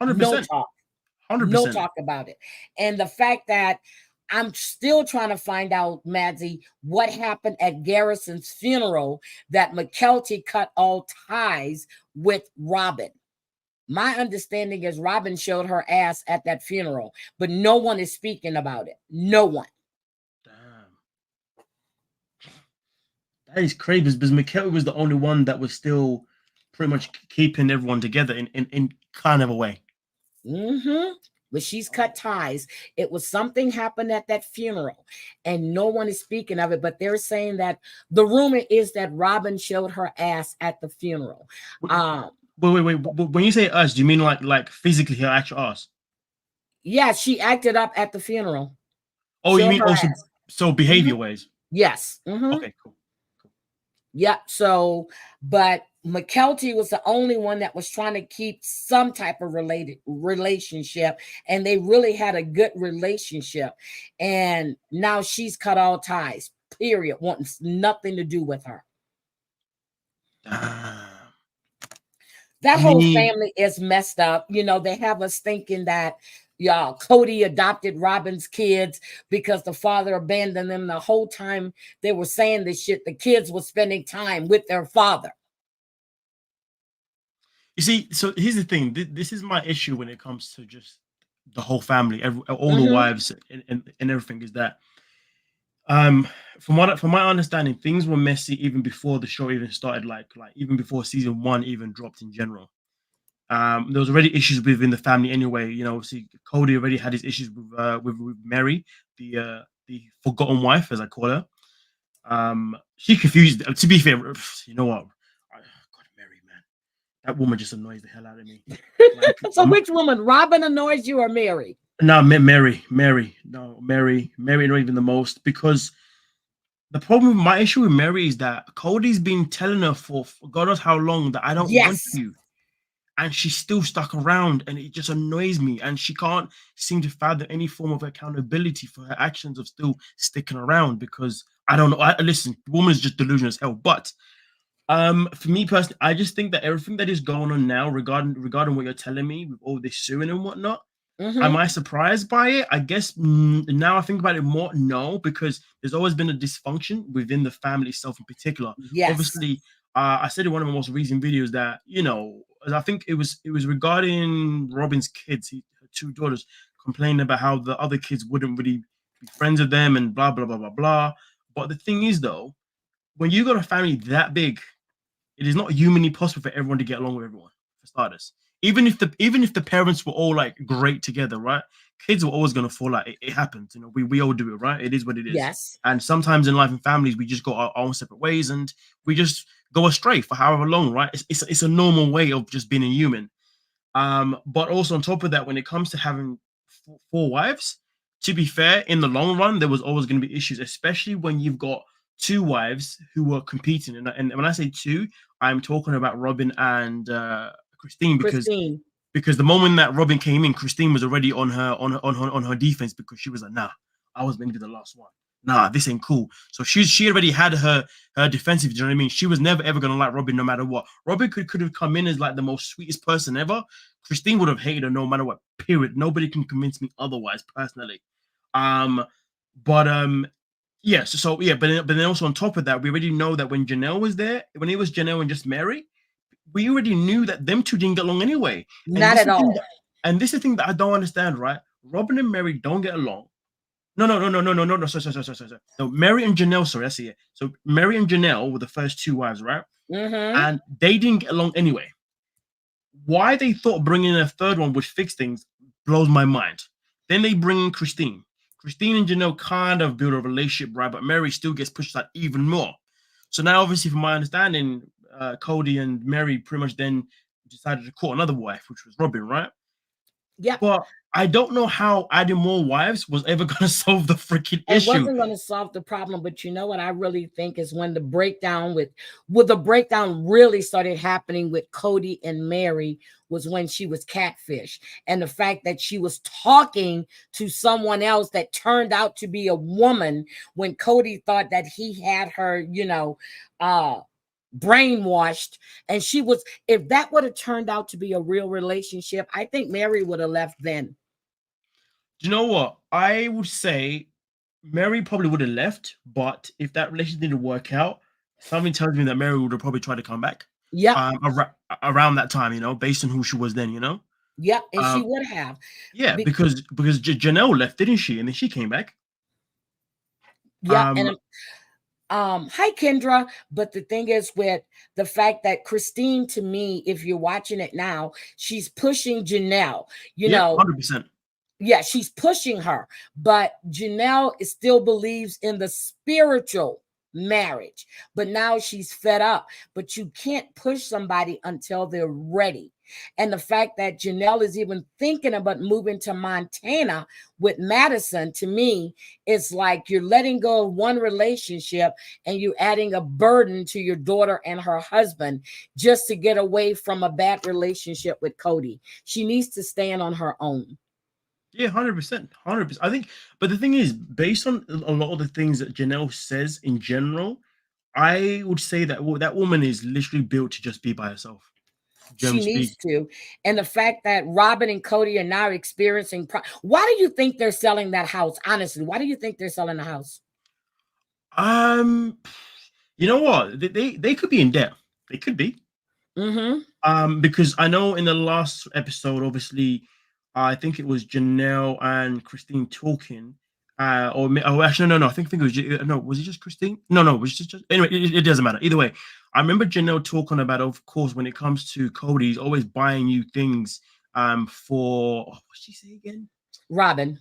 100%. No talk. 100%. No talk about it. And the fact that I'm still trying to find out, Madsy, what happened at Garrison's funeral that McKelty cut all ties with Robin. My understanding is Robin showed her ass at that funeral, but no one is speaking about it. No one. Damn. That is crazy because McKelty was the only one that was still pretty much keeping everyone together in kind of a way. Mm-hmm. But she's cut ties. It was something happened at that funeral, and no one is speaking of it. But they're saying that the rumor is that Robin showed her ass at the funeral. Wait. When you say us, do you mean like physically her actual ass? Yeah, she acted up at the funeral. Oh, you Showed mean her also ass. so behavior ways? Yes. Mm-hmm. Okay, cool. Yep. So, but McKelty was the only one that was trying to keep some type of relationship, and they really had a good relationship. And now she's cut all ties. Period. Wanting nothing to do with her. That whole family is messed up. You know, they have us thinking that Cody adopted Robin's kids because the father abandoned them. The whole time they were saying this shit, the kids were spending time with their father. You see, so here's the thing. This is my issue when it comes to just the whole family, all the wives and everything. Is that from my understanding, things were messy even before the show even started. Like even before season 1 even dropped in general. There was already issues within the family anyway. You know, see, Cody already had his issues with Mary, the forgotten wife, as I call her. She confused. To be fair, you know what? God, Mary, man, that woman just annoys the hell out of me. Like, so, which woman, Robin, annoys you or Mary? No, Mary. No, Mary not even the most, because the problem, my issue with Mary is that Cody's been telling her for God knows how long that I don't want you. And she's still stuck around, and it just annoys me. And she can't seem to fathom any form of accountability for her actions of still sticking around, because I don't know. Listen, the woman is just delusional as hell. But for me personally, I just think that everything that is going on now regarding what you're telling me with all this suing and whatnot, am I surprised by it? I guess now I think about it more, no, because there's always been a dysfunction within the family itself in particular. Yes. Obviously, I said in one of my most recent videos that, you know, I think it was regarding Robin's kids, her 2 daughters, complaining about how the other kids wouldn't really be friends with them and blah, blah, blah, blah, blah. But the thing is, though, when you got a family that big, it is not humanly possible for everyone to get along with everyone, for starters. Even if the parents were all like great together, right? Kids were always gonna fall out. It happens, you know. We all do it, right? It is what it is. Yes. And sometimes in life and families, we just go our own separate ways, and we just go astray for however long, right? It's a normal way of just being a human. But also on top of that, when it comes to having 4 wives, to be fair, in the long run, there was always going to be issues, especially when you've got 2 wives who were competing. And when I say 2, I'm talking about Robin and Christine, because the moment that Robin came in, Christine was already on her defense, because she was like, nah, I was meant to be the last one. Nah, this ain't cool. So she already had her defensive. Do you know what I mean? She was never ever gonna like Robin no matter what. Robin could have come in as like the most sweetest person ever. Christine would have hated her no matter what. Period. Nobody can convince me otherwise, personally. Yeah. So yeah, but then also on top of that, we already know that when Janelle was there, when it was Janelle and just Mary, we already knew that them 2 didn't get along anyway. Not at all. And this is the thing that I don't understand, right? Robin and Mary don't get along. No. Sorry. No, Mary and Janelle, sorry, I see it. So Mary and Janelle were the first 2 wives, right? And they didn't get along anyway. Why they thought bringing a 3rd one would fix things blows my mind. Then they bring in Christine. Christine and Janelle kind of build a relationship, right? But Mary still gets pushed out even more. So now, obviously, from my understanding, Cody and Mary pretty much then decided to court another wife, which was Robin, right? Yeah. But I don't know how adding more wives was ever going to solve the freaking issue. It wasn't going to solve the problem, but you know what I really think is when the breakdown the breakdown really started happening with Cody and Mary was when she was catfished, and the fact that she was talking to someone else that turned out to be a woman when Cody thought that he had her, you know, brainwashed, and she was. If that would have turned out to be a real relationship, I think Mary would have left then. Do you know what? I would say Mary probably would have left, but if that relationship didn't work out, something tells me that Mary would have probably tried to come back. Yep. Around that time, based on who she was then, Yep. And she Um, would have. yeah, Be- because Janelle left, didn't she? And then she came back. yep. Um, And hi Kendra. But the thing is, with the fact that Christine, to me, if you're watching it now, she's pushing Janelle, yeah, 100%. Yeah, she's pushing her, but Janelle still believes in the spiritual marriage. But now she's fed up. But you can't push somebody until they're ready. And the fact that Janelle is even thinking about moving to Montana with Madison, to me, is like you're letting go of one relationship and you're adding a burden to your daughter and her husband just to get away from a bad relationship with Cody. She needs to stand on her own. Yeah, 100%, 100%. I think, but the thing is, based on a lot of the things that Janelle says in general, I would say that that woman is literally built to just be by herself. She needs to. And the fact that Robin and Cody are now experiencing why do you think they're selling that house? Honestly, why do you think they're selling the house? You know what? They could be in debt. They could be. Because I know in the last episode, obviously, I think it was Janelle and Christine talking. Or actually, no. I think it was no. Was it just Christine? No. It was just anyway. It doesn't matter either way. I remember Janelle talking about, of course, when it comes to Cody, he's always buying you things. For what did she say again? Robin.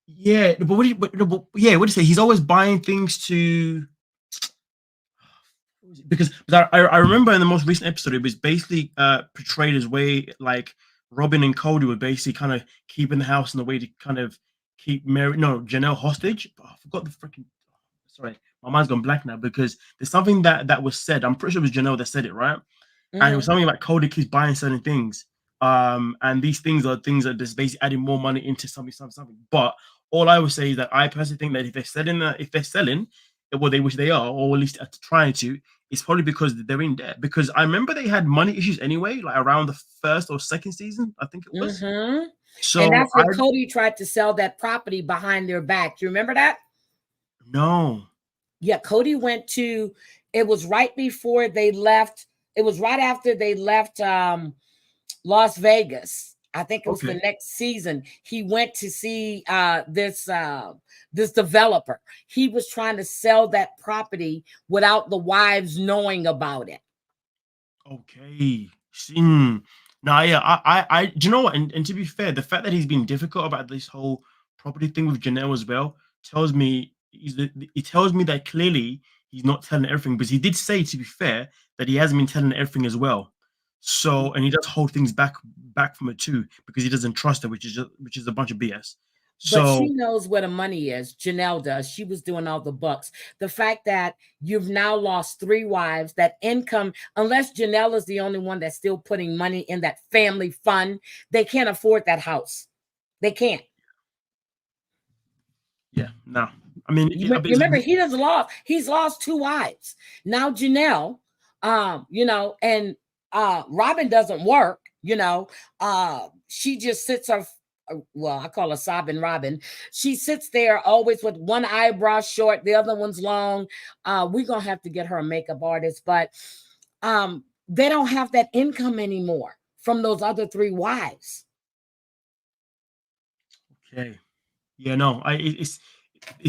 Yeah, but what did you say? He's always buying things to. Because I remember in the most recent episode, it was basically portrayed as way like Robin and Cody were basically kind of keeping the house in the way to kind of keep Janelle hostage. Oh, I forgot the freaking. Sorry, my mind's gone blank now because there's something that was said. I'm pretty sure it was Janelle that said it, right? And it was something like Cody keeps buying certain things. And these things are things that just basically adding more money into something. But all I would say is that I personally think that if they're selling, well, they wish they are, or at least trying to, it's probably because they're in debt. Because I remember they had money issues anyway, like around the first or second season, I think it was. So and that's when Cody tried to sell that property behind their back. Do you remember that? No. Yeah, Cody went to. It was right before they left. It was right after they left Las Vegas. I think it was the next season. He went to see this developer. He was trying to sell that property without the wives knowing about it. Okay. Now, yeah, I do you know what? And to be fair, the fact that he's been difficult about this whole property thing with Janelle as well tells me it tells me that clearly he's not telling everything, because he did say, to be fair, that he hasn't been telling everything as well. So, and he does hold things back from it too, because he doesn't trust her, which is a bunch of BS. But she knows where the money is. Janelle does. She was doing all the bucks. The fact that you've now lost 3 wives, that income, unless Janelle is the only one that's still putting money in that family fund, they can't afford that house. They can't. Yeah, no. I mean, remember, he's lost 2 wives. Now Janelle, and Robin doesn't work, she just sits her. Well, I call her sobbing Robin. She sits there always with one eyebrow short, the other one's long. We're gonna have to get her a makeup artist, but they don't have that income anymore from those other 3 wives. Okay. Yeah, no, it's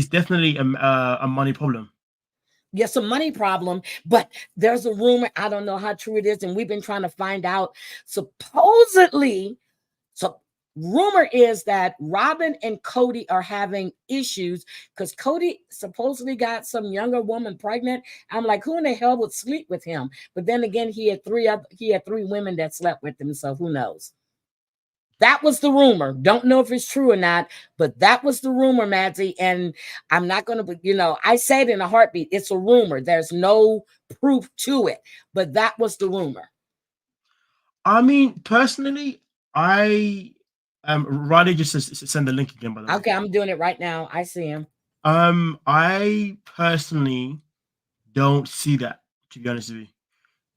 definitely a money problem. Yes, a money problem, but there's a rumor, I don't know how true it is, and we've been trying to find out. Supposedly, rumor is that Robin and Cody are having issues because Cody supposedly got some younger woman pregnant. I'm like, who in the hell would sleep with him? But then again, he had 3 women that slept with him, so who knows? That was the rumor. Don't know if it's true or not, but that was the rumor, Madsy. And I'm not going to, I say it in a heartbeat. It's a rumor. There's no proof to it, but that was the rumor. I mean, personally, Riley just send the link again, by the way. Okay, I'm doing it right now. I see him. I personally don't see that, to be honest with you.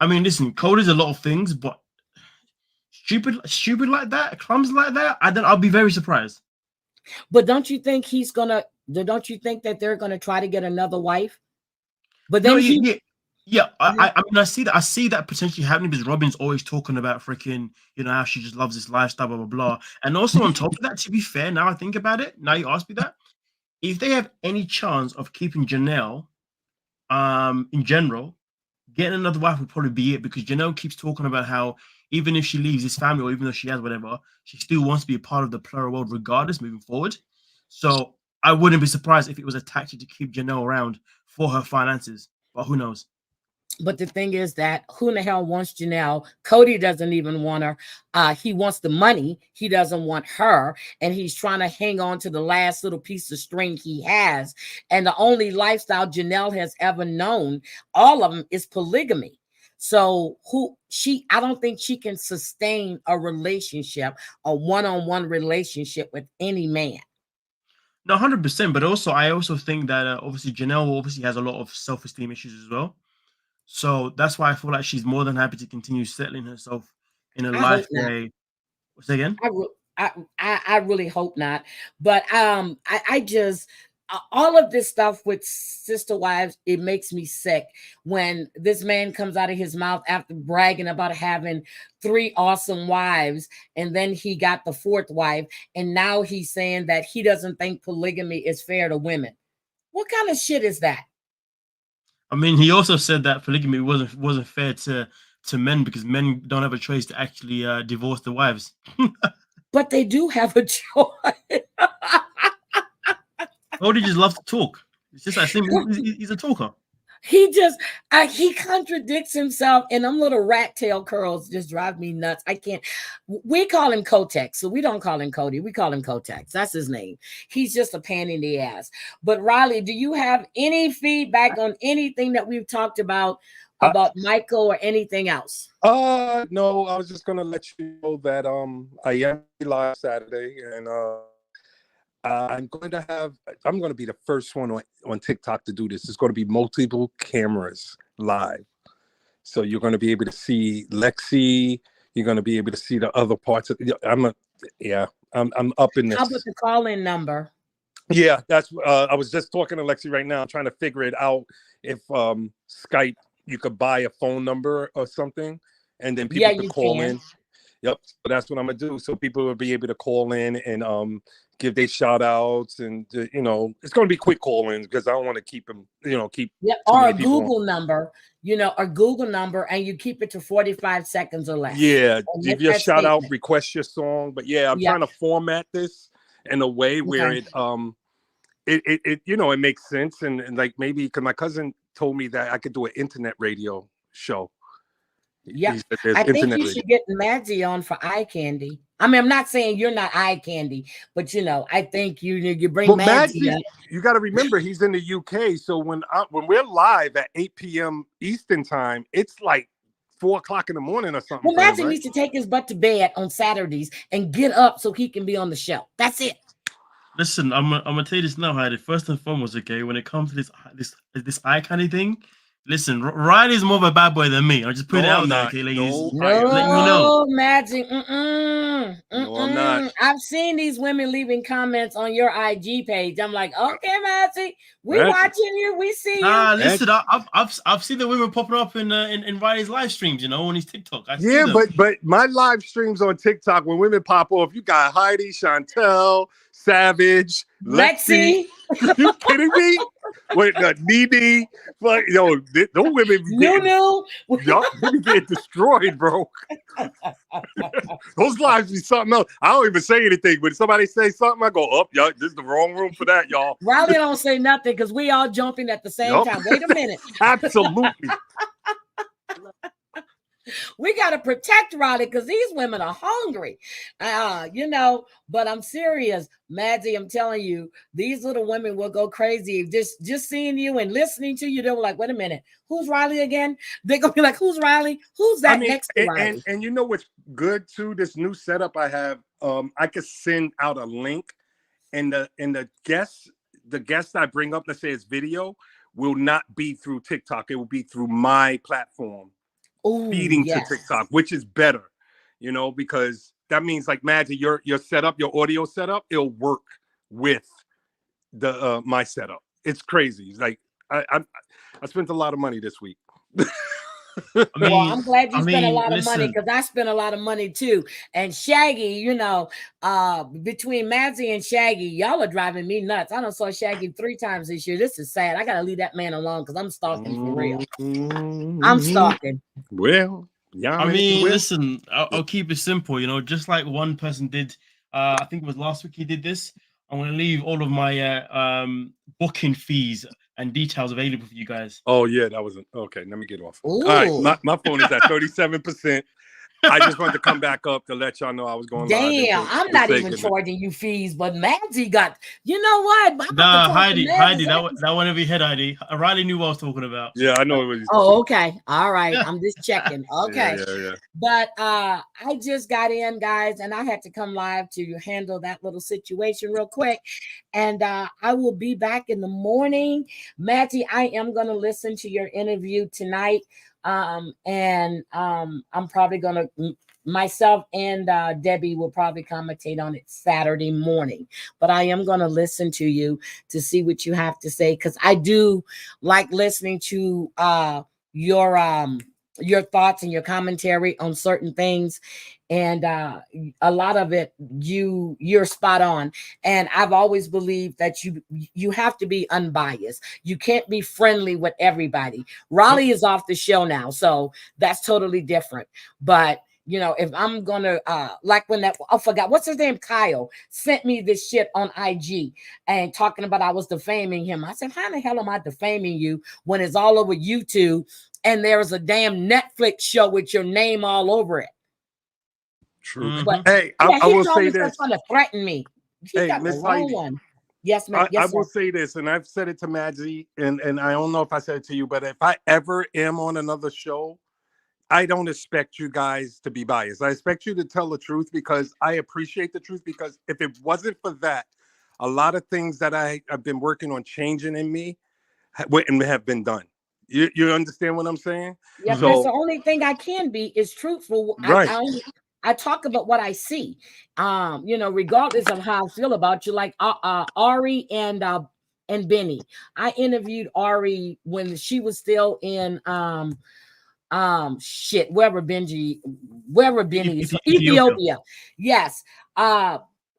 I mean, listen, code is a lot of things, but stupid like that, clumsy like that, I'll be very surprised. But don't you think don't you think that they're gonna try to get another wife? But No, then he yeah. I mean, I see that. I see that potentially happening because Robin's always talking about freaking, how she just loves this lifestyle, blah blah blah. And also on top of that, to be fair, now I think about it. Now you ask me that, if they have any chance of keeping Janelle, in general, getting another wife would probably be it because Janelle keeps talking about how even if she leaves this family or even though she has whatever, she still wants to be a part of the plural world regardless moving forward. So I wouldn't be surprised if it was a tactic to keep Janelle around for her finances. But who knows? But the thing is that who in the hell wants Janelle? Cody doesn't even want her. He wants the money. He doesn't want her. And he's trying to hang on to the last little piece of string he has. And the only lifestyle Janelle has ever known, all of them, is polygamy. So I don't think she can sustain a relationship, a one-on-one relationship with any man. No, 100%. But also, I also think that obviously Janelle obviously has a lot of self-esteem issues as well. So that's why I feel like she's more than happy to continue settling herself in a I hope life not. where. Say again? I really hope not. But I just all of this stuff with sister wives, it makes me sick when this man comes out of his mouth after bragging about having 3 awesome wives, and then he got the 4th wife, and now he's saying that he doesn't think polygamy is fair to women. What kind of shit is that? I mean, he also said that polygamy wasn't fair to men because men don't have a choice to actually divorce their wives. But they do have a choice. Or he just loves to talk. It's just that simple. He's a talker. He just he contradicts himself, and them little rat tail curls just drive me nuts. I can't. We call him Kotex, so we don't call him Cody. We call him Kotex. That's his name. He's just a pain in the ass. But Riley, do you have any feedback on anything that we've talked about Michael or anything else? No, I was just gonna let you know that I am live Saturday, and I'm going to be the first one on TikTok to do this. It's going to be multiple cameras live. So you're going to be able to see Lexi. You're going to be able to see the other parts of I'm up in this. How about the call-in number? Yeah, that's I was just talking to Lexi right now. I'm trying to figure it out if Skype, you could buy a phone number or something, and then people could call in. Yep. So that's what I'm gonna do. So people will be able to call in and give their shout outs, and it's gonna be quick call-ins because I don't want to keep them, or a Google number, a Google number, and you keep it to 45 seconds or less. Yeah, give your shout out, request your song. But yeah, I'm trying to format this in a way where it makes sense, and like maybe because my cousin told me that I could do an internet radio show. Yeah, I think you should get Madsy on for eye candy. I mean, I'm not saying you're not eye candy, but I think you bring Madsy up. You got to remember he's in the UK, so when we're live at 8 p.m. Eastern time, it's like 4 o'clock in the morning or something. Well, Madsy needs to take his butt to bed on Saturdays and get up so he can be on the show. That's it. Listen, I'm gonna tell you this now, Heidi. First and foremost, okay, when it comes to this eye candy thing. Listen, Riley's more of a bad boy than me. I'll just put it out there, okay, ladies. No, Magic. No, I'm not. I've seen these women leaving comments on your IG page. I'm like, okay, Magic, we watching you. We see you. Listen, I've seen the women popping up in Riley's live streams, on his TikTok. But my live streams on TikTok, when women pop off, you got Heidi, Chantel, Savage, Lexi. You kidding me? Wait, Nene, those women get destroyed, bro. Those lives be something else. I don't even say anything, but if somebody say something, I go, "Up, y'all, this is the wrong room for that, y'all." Riley don't say nothing because we all jumping at the same time. Wait a minute. Absolutely. We got to protect Riley because these women are hungry, but I'm serious, Madsy. I'm telling you, these little women will go crazy. Just seeing you and listening to you, they're like, wait a minute, who's Riley again? They're going to be like, who's Riley? Who's that next to Riley? And you know what's good too? This new setup I have, I could send out a link, and the guests I bring up, let's say it's video, will not be through TikTok. It will be through my platform. Feeding to TikTok, which is better, because that means like Magic, your setup, your audio setup, it'll work with the my setup. It's crazy. Like I spent a lot of money this week. I Well, mean, I'm glad you spent a lot of money listen, because I spent a lot of money too. And Shaggy, between Mazzy and Shaggy, y'all are driving me nuts. I done saw Shaggy 3 times this year. This is sad. I gotta leave that man alone because I'm stalking for real. I'm stalking. Well, yeah. I mean, listen, I'll keep it simple. You know, just like one person did. I think it was last week he did this. I'm gonna leave all of my booking fees and details available for you guys. Oh yeah, that was okay. Let me get off. Ooh. All right, my phone is at 37%. I just wanted to come back up to let y'all know I was going live. Damn, I'm not even charging you fees, but Mazzy got. You know what? I'm about to talk to Heidi, Mazzy. that one over your head, Heidi. Riley knew what I was talking about. Yeah, I know it was. Oh, okay. All right. I'm just checking. Okay. Yeah. But I just got in, guys, and I had to come live to handle that little situation real quick. And I will be back in the morning. Matty, I am going to listen to your interview tonight. I'm probably going to, myself and Debbie will probably commentate on it Saturday morning. But I am going to listen to you to see what you have to say, because I do like listening to your thoughts and your commentary on certain things. And a lot of it, you're spot on. And I've always believed that you have to be unbiased. You can't be friendly with everybody. Raleigh is off the show now, so that's totally different. But if I'm gonna like when that I forgot what's his name, Kyle sent me this shit on IG and talking about I was defaming him. I said, how the hell am I defaming you when it's all over YouTube and there's a damn Netflix show with your name all over it? True. But hey, I will say this. Trying to threaten me. He got the wrong one. Yes, ma'am. Yes, I will say this, and I've said it to Madzy, and I don't know if I said it to you, but if I ever am on another show, I don't expect you guys to be biased. I expect you to tell the truth, because I appreciate the truth. Because if it wasn't for that, a lot of things that I've been working on changing in me wouldn't have been done. You understand what I'm saying? Yes, So, that's the only thing I can be is truthful. Right. I talk about what I see. Regardless of how I feel about you, like Ari and Benny. I interviewed Ari when she was still in wherever Benny is, Ethiopia. Yes.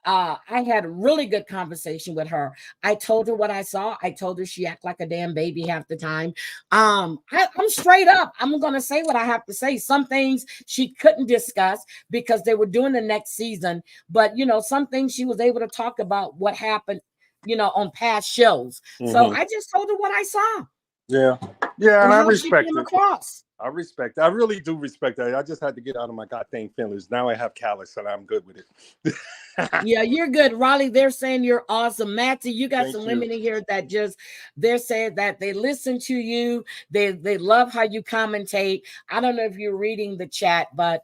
I had a really good conversation with her. I told her what I saw. I told her she acted like a damn baby half the time. I'm straight up. I'm gonna say what I have to say. Some things she couldn't discuss because they were doing the next season, but some things she was able to talk about what happened, on past shows. So I just told her what I saw. Yeah, and I respect it. Across. I respect it. I really do respect that. I just had to get out of my goddamn feelings. Now I have callus and I'm good with it. Yeah, you're good, Raleigh. They're saying you're awesome. Matty, you got some women in here that they're saying that they listen to you. They love how you commentate. I don't know if you're reading the chat, but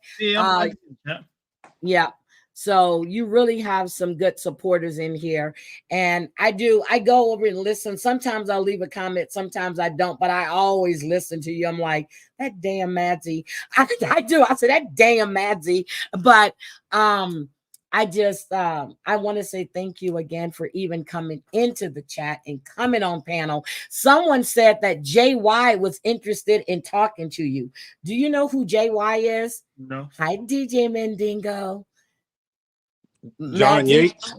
yeah. So you really have some good supporters in here. And I go over and listen. Sometimes I'll leave a comment, sometimes I don't, but I always listen to you. I'm like, that damn Madzy. I do. I say that damn Madzy. But I just I want to say thank you again for even coming into the chat and coming on panel. Someone said that JY was interested in talking to you. Do you know who JY is? No. Hi, DJ Mendingo. John Yates.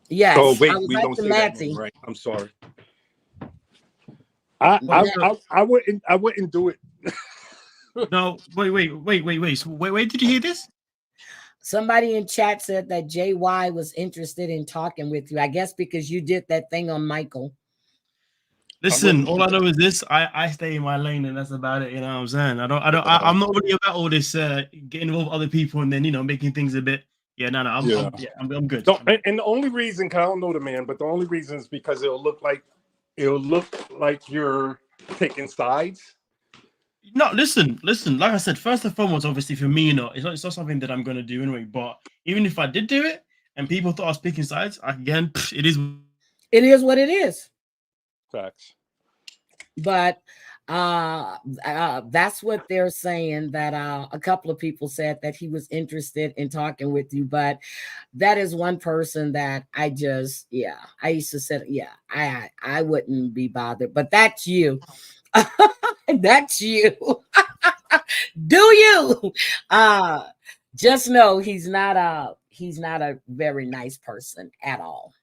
Yes. Oh wait, we don't say that name, right? I'm sorry. I wouldn't do it. No, wait. So where did you hear this? Somebody in chat said that JY was interested in talking with you. I guess because you did that thing on Michael. Listen, all I know is this: I stay in my lane, and that's about it. You know what I'm saying? I'm not really about all this getting involved with other people and then making things a bit. Yeah, no, I'm good. So, and the only reason, cause I don't know the man, but the only reason is because it'll look like you're taking sides. No, listen. Like I said, first and foremost, obviously for me, it's not something that I'm gonna do anyway. But even if I did do it, and people thought I was picking sides, again, it is. It is what it is. Facts. But that's what they're saying, that a couple of people said that he was interested in talking with you. But that is one person that I just, I used to say, I wouldn't be bothered. But that's you. That's you. Do you? Just know he's not a very nice person at all.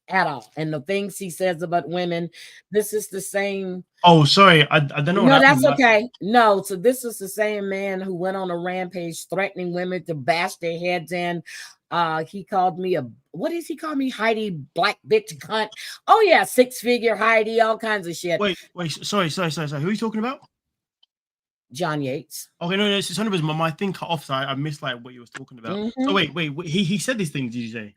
At all. And the things he says about women, this is the same. Oh, sorry. I don't know what No, happened. that's okay. No, so this is the same man who went on a rampage threatening women to bash their heads in. He called me what does he call me? Heidi, black bitch, cunt. Oh yeah, 6-figure Heidi, all kinds of shit. Wait. Sorry. Who are you talking about? John Yates. Okay, no, it's just my thing cut off, so I missed like what you was talking about. Mhm. So wait. He said these things, did you say?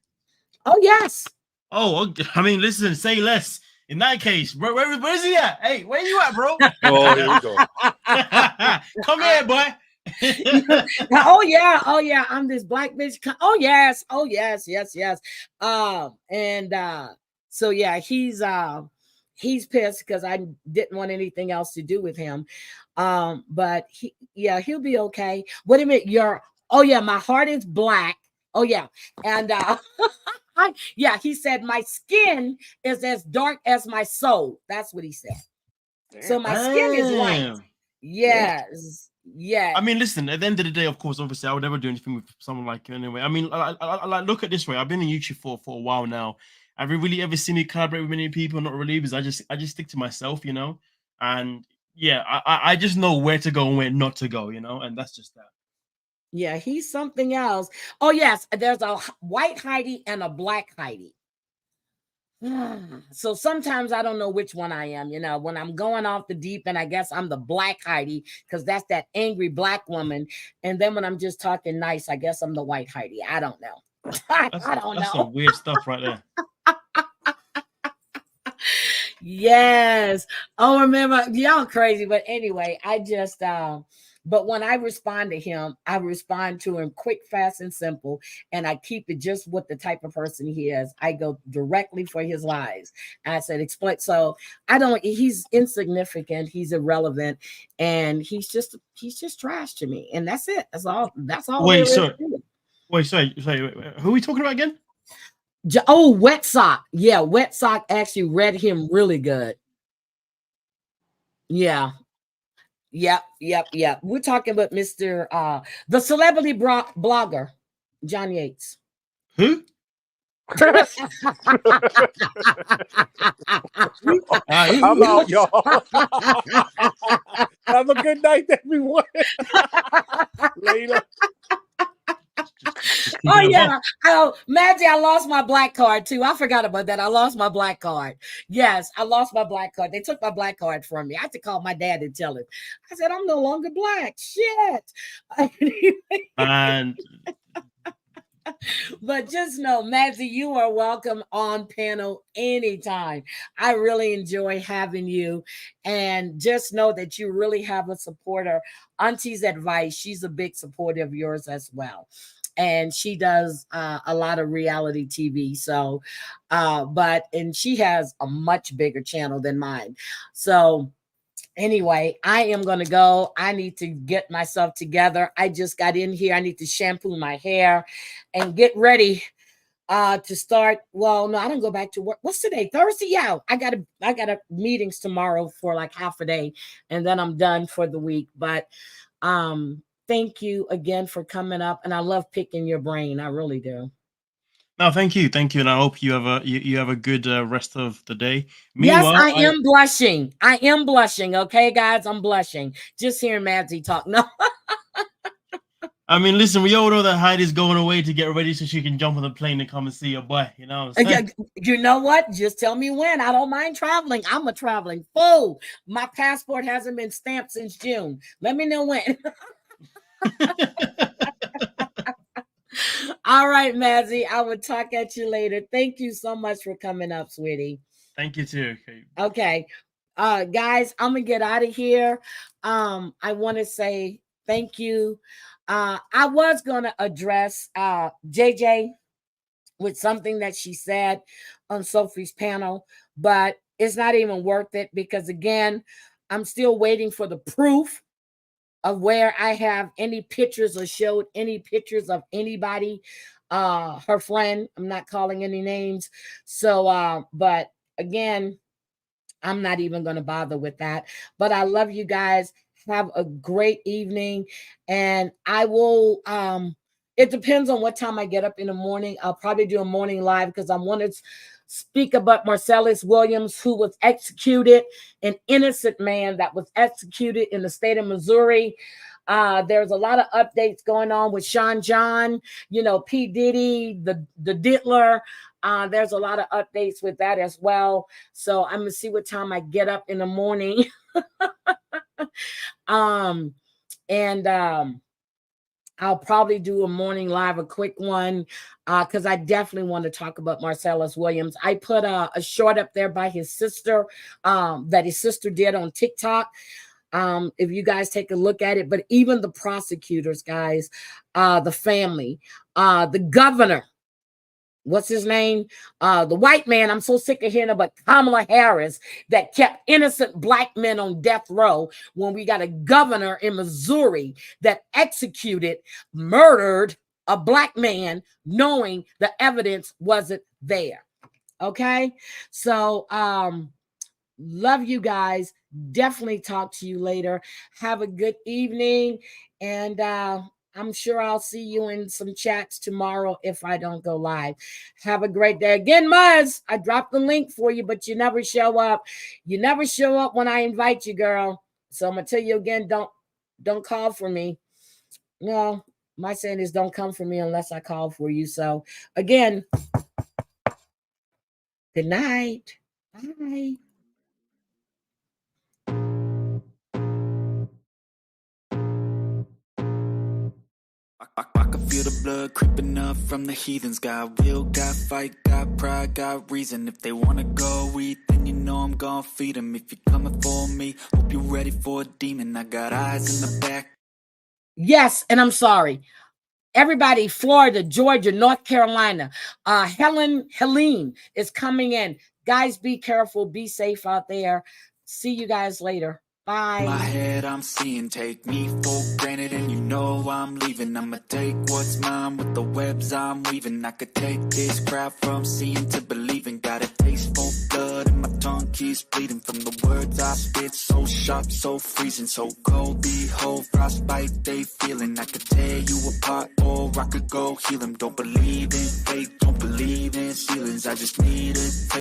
Oh yes. Oh, okay. I mean, listen, say less. In that case, where is he at? Hey, where you at, bro? Oh, here we go. Come here, boy. Oh yeah, I'm this black bitch. Oh yes. So yeah, he's pissed because I didn't want anything else to do with him. But he'll be okay. Wait a minute, my heart is black. Oh yeah. And he said my skin is as dark as my soul. That's what he said. Damn. So my skin is white. Yes. Yeah. I mean, listen, at the end of the day, of course, obviously, I would never do anything with someone like you anyway. I mean, I look at it this way. I've been in YouTube for a while now. Have you really ever seen me collaborate with many people, not really, because I just stick to myself, you know? And yeah, I just know where to go and where not to go, you know? And that's just that. Yeah, he's something else. Oh, yes, there's a white Heidi and a black Heidi. So sometimes I don't know which one I am. You know, when I'm going off the deep end, I guess I'm the black Heidi because that's that angry black woman. And then when I'm just talking nice, I guess I'm the white Heidi. I don't know. I don't know. That's some weird stuff right there. Yes. Oh, remember, y'all crazy. But anyway, but when I respond to him, I respond to him quick, fast, and simple. And I keep it just what the type of person he is. I go directly for his lies. And I said, explain. So he's insignificant. He's irrelevant. And he's just trash to me. And that's it. That's all. Wait, sorry. Who are we talking about again? Oh, Wet Sock. Yeah, Wet Sock actually read him really good. Yeah. Yep. We're talking about Mr. The celebrity blogger, John Yates. Who? I'm out, y'all. Have a good night, everyone. Later. Oh yeah. Oh, Maggie, I lost my black card too. I forgot about that. I lost my black card. Yes, I lost my black card. They took my black card from me. I had to call my dad and tell him. I said, I'm no longer black. Shit. And but just know, Maggie, you are welcome on panel anytime. I really enjoy having you. And just know that you really have a supporter. Auntie's advice, she's a big supporter of yours as well. And she does a lot of reality TV. So, and she has a much bigger channel than mine. So anyway, I am going to go. I need to get myself together. I just got in here. I need to shampoo my hair and get ready to start. Well, no, I don't go back to work. What's today? Thursday? Yeah, I got a meetings tomorrow for like half a day, and then I'm done for the week. But thank you again for coming up, and I love picking your brain. I really do. No, thank you, and I hope you have a good rest of the day. Meanwhile, yes, I am blushing. I am blushing. Okay, guys, I'm blushing just hearing Madsy talk. No. I mean, listen, we all know that Heidi's going away to get ready so she can jump on the plane and come and see your boy. You know what I'm saying? You know what? Just tell me when. I don't mind traveling. I'm a traveling fool. My passport hasn't been stamped since June. Let me know when. All right, Madsy. I will talk at you later. Thank you so much for coming up, sweetie. Thank you too. Okay. Guys, I'm gonna get out of here. I want to say thank you. I was gonna address JJ with something that she said on Sophie's panel, but it's not even worth it, because again, I'm still waiting for the proof of where I have any pictures or showed any pictures of anybody, her friend. I'm not calling any names. So, but again, I'm not even going to bother with that. But I love you guys. Have a great evening. And I will, it depends on what time I get up in the morning. I'll probably do a morning live because I want to speak about Marcellus Williams, who was executed, an innocent man that was executed in the state of Missouri. There's a lot of updates going on with Sean John, P. Diddy, the Diddler. There's a lot of updates with that as well. So I'm gonna see what time I get up in the morning. I'll probably do a morning live, a quick one, because I definitely want to talk about Marcellus Williams. I put a short up there by his sister, that his sister did on TikTok. If you guys take a look at it, but even the prosecutors, guys, the family, the governor, what's his name? The white man, I'm so sick of hearing about Kamala Harris that kept innocent black men on death row when we got a governor in Missouri that executed, murdered a black man knowing the evidence wasn't there. Okay? So, love you guys. Definitely talk to you later. Have a good evening. And I'm sure I'll see you in some chats tomorrow if I don't go live. Have a great day. Again, Muzz, I dropped the link for you, but you never show up. You never show up when I invite you, girl. So I'm going to tell you again, don't call for me. No, my saying is don't come for me unless I call for you. So again, good night. Bye. I can feel the blood creeping up from the heathens. Got will, got fight, got pride, got reason. If they wanna go eat, then you know I'm gonna feed them. If you're coming for me, hope you're ready for a demon. I got eyes in the back. Yes, and I'm sorry. Everybody, Florida, Georgia, North Carolina, Helene is coming in. Guys, be careful, be safe out there. See you guys later. Bye. My head I'm seeing, take me for granted, and you know I'm leaving. I'ma take what's mine with the webs I'm weaving. I could take this crowd from seeing to believing. Got a taste for blood and my tongue keeps bleeding from the words I spit. So sharp, so freezing, so cold. Behold, frostbite they feeling. I could tear you apart or I could go heal them. Don't believe in fate, don't believe in ceilings. I just need a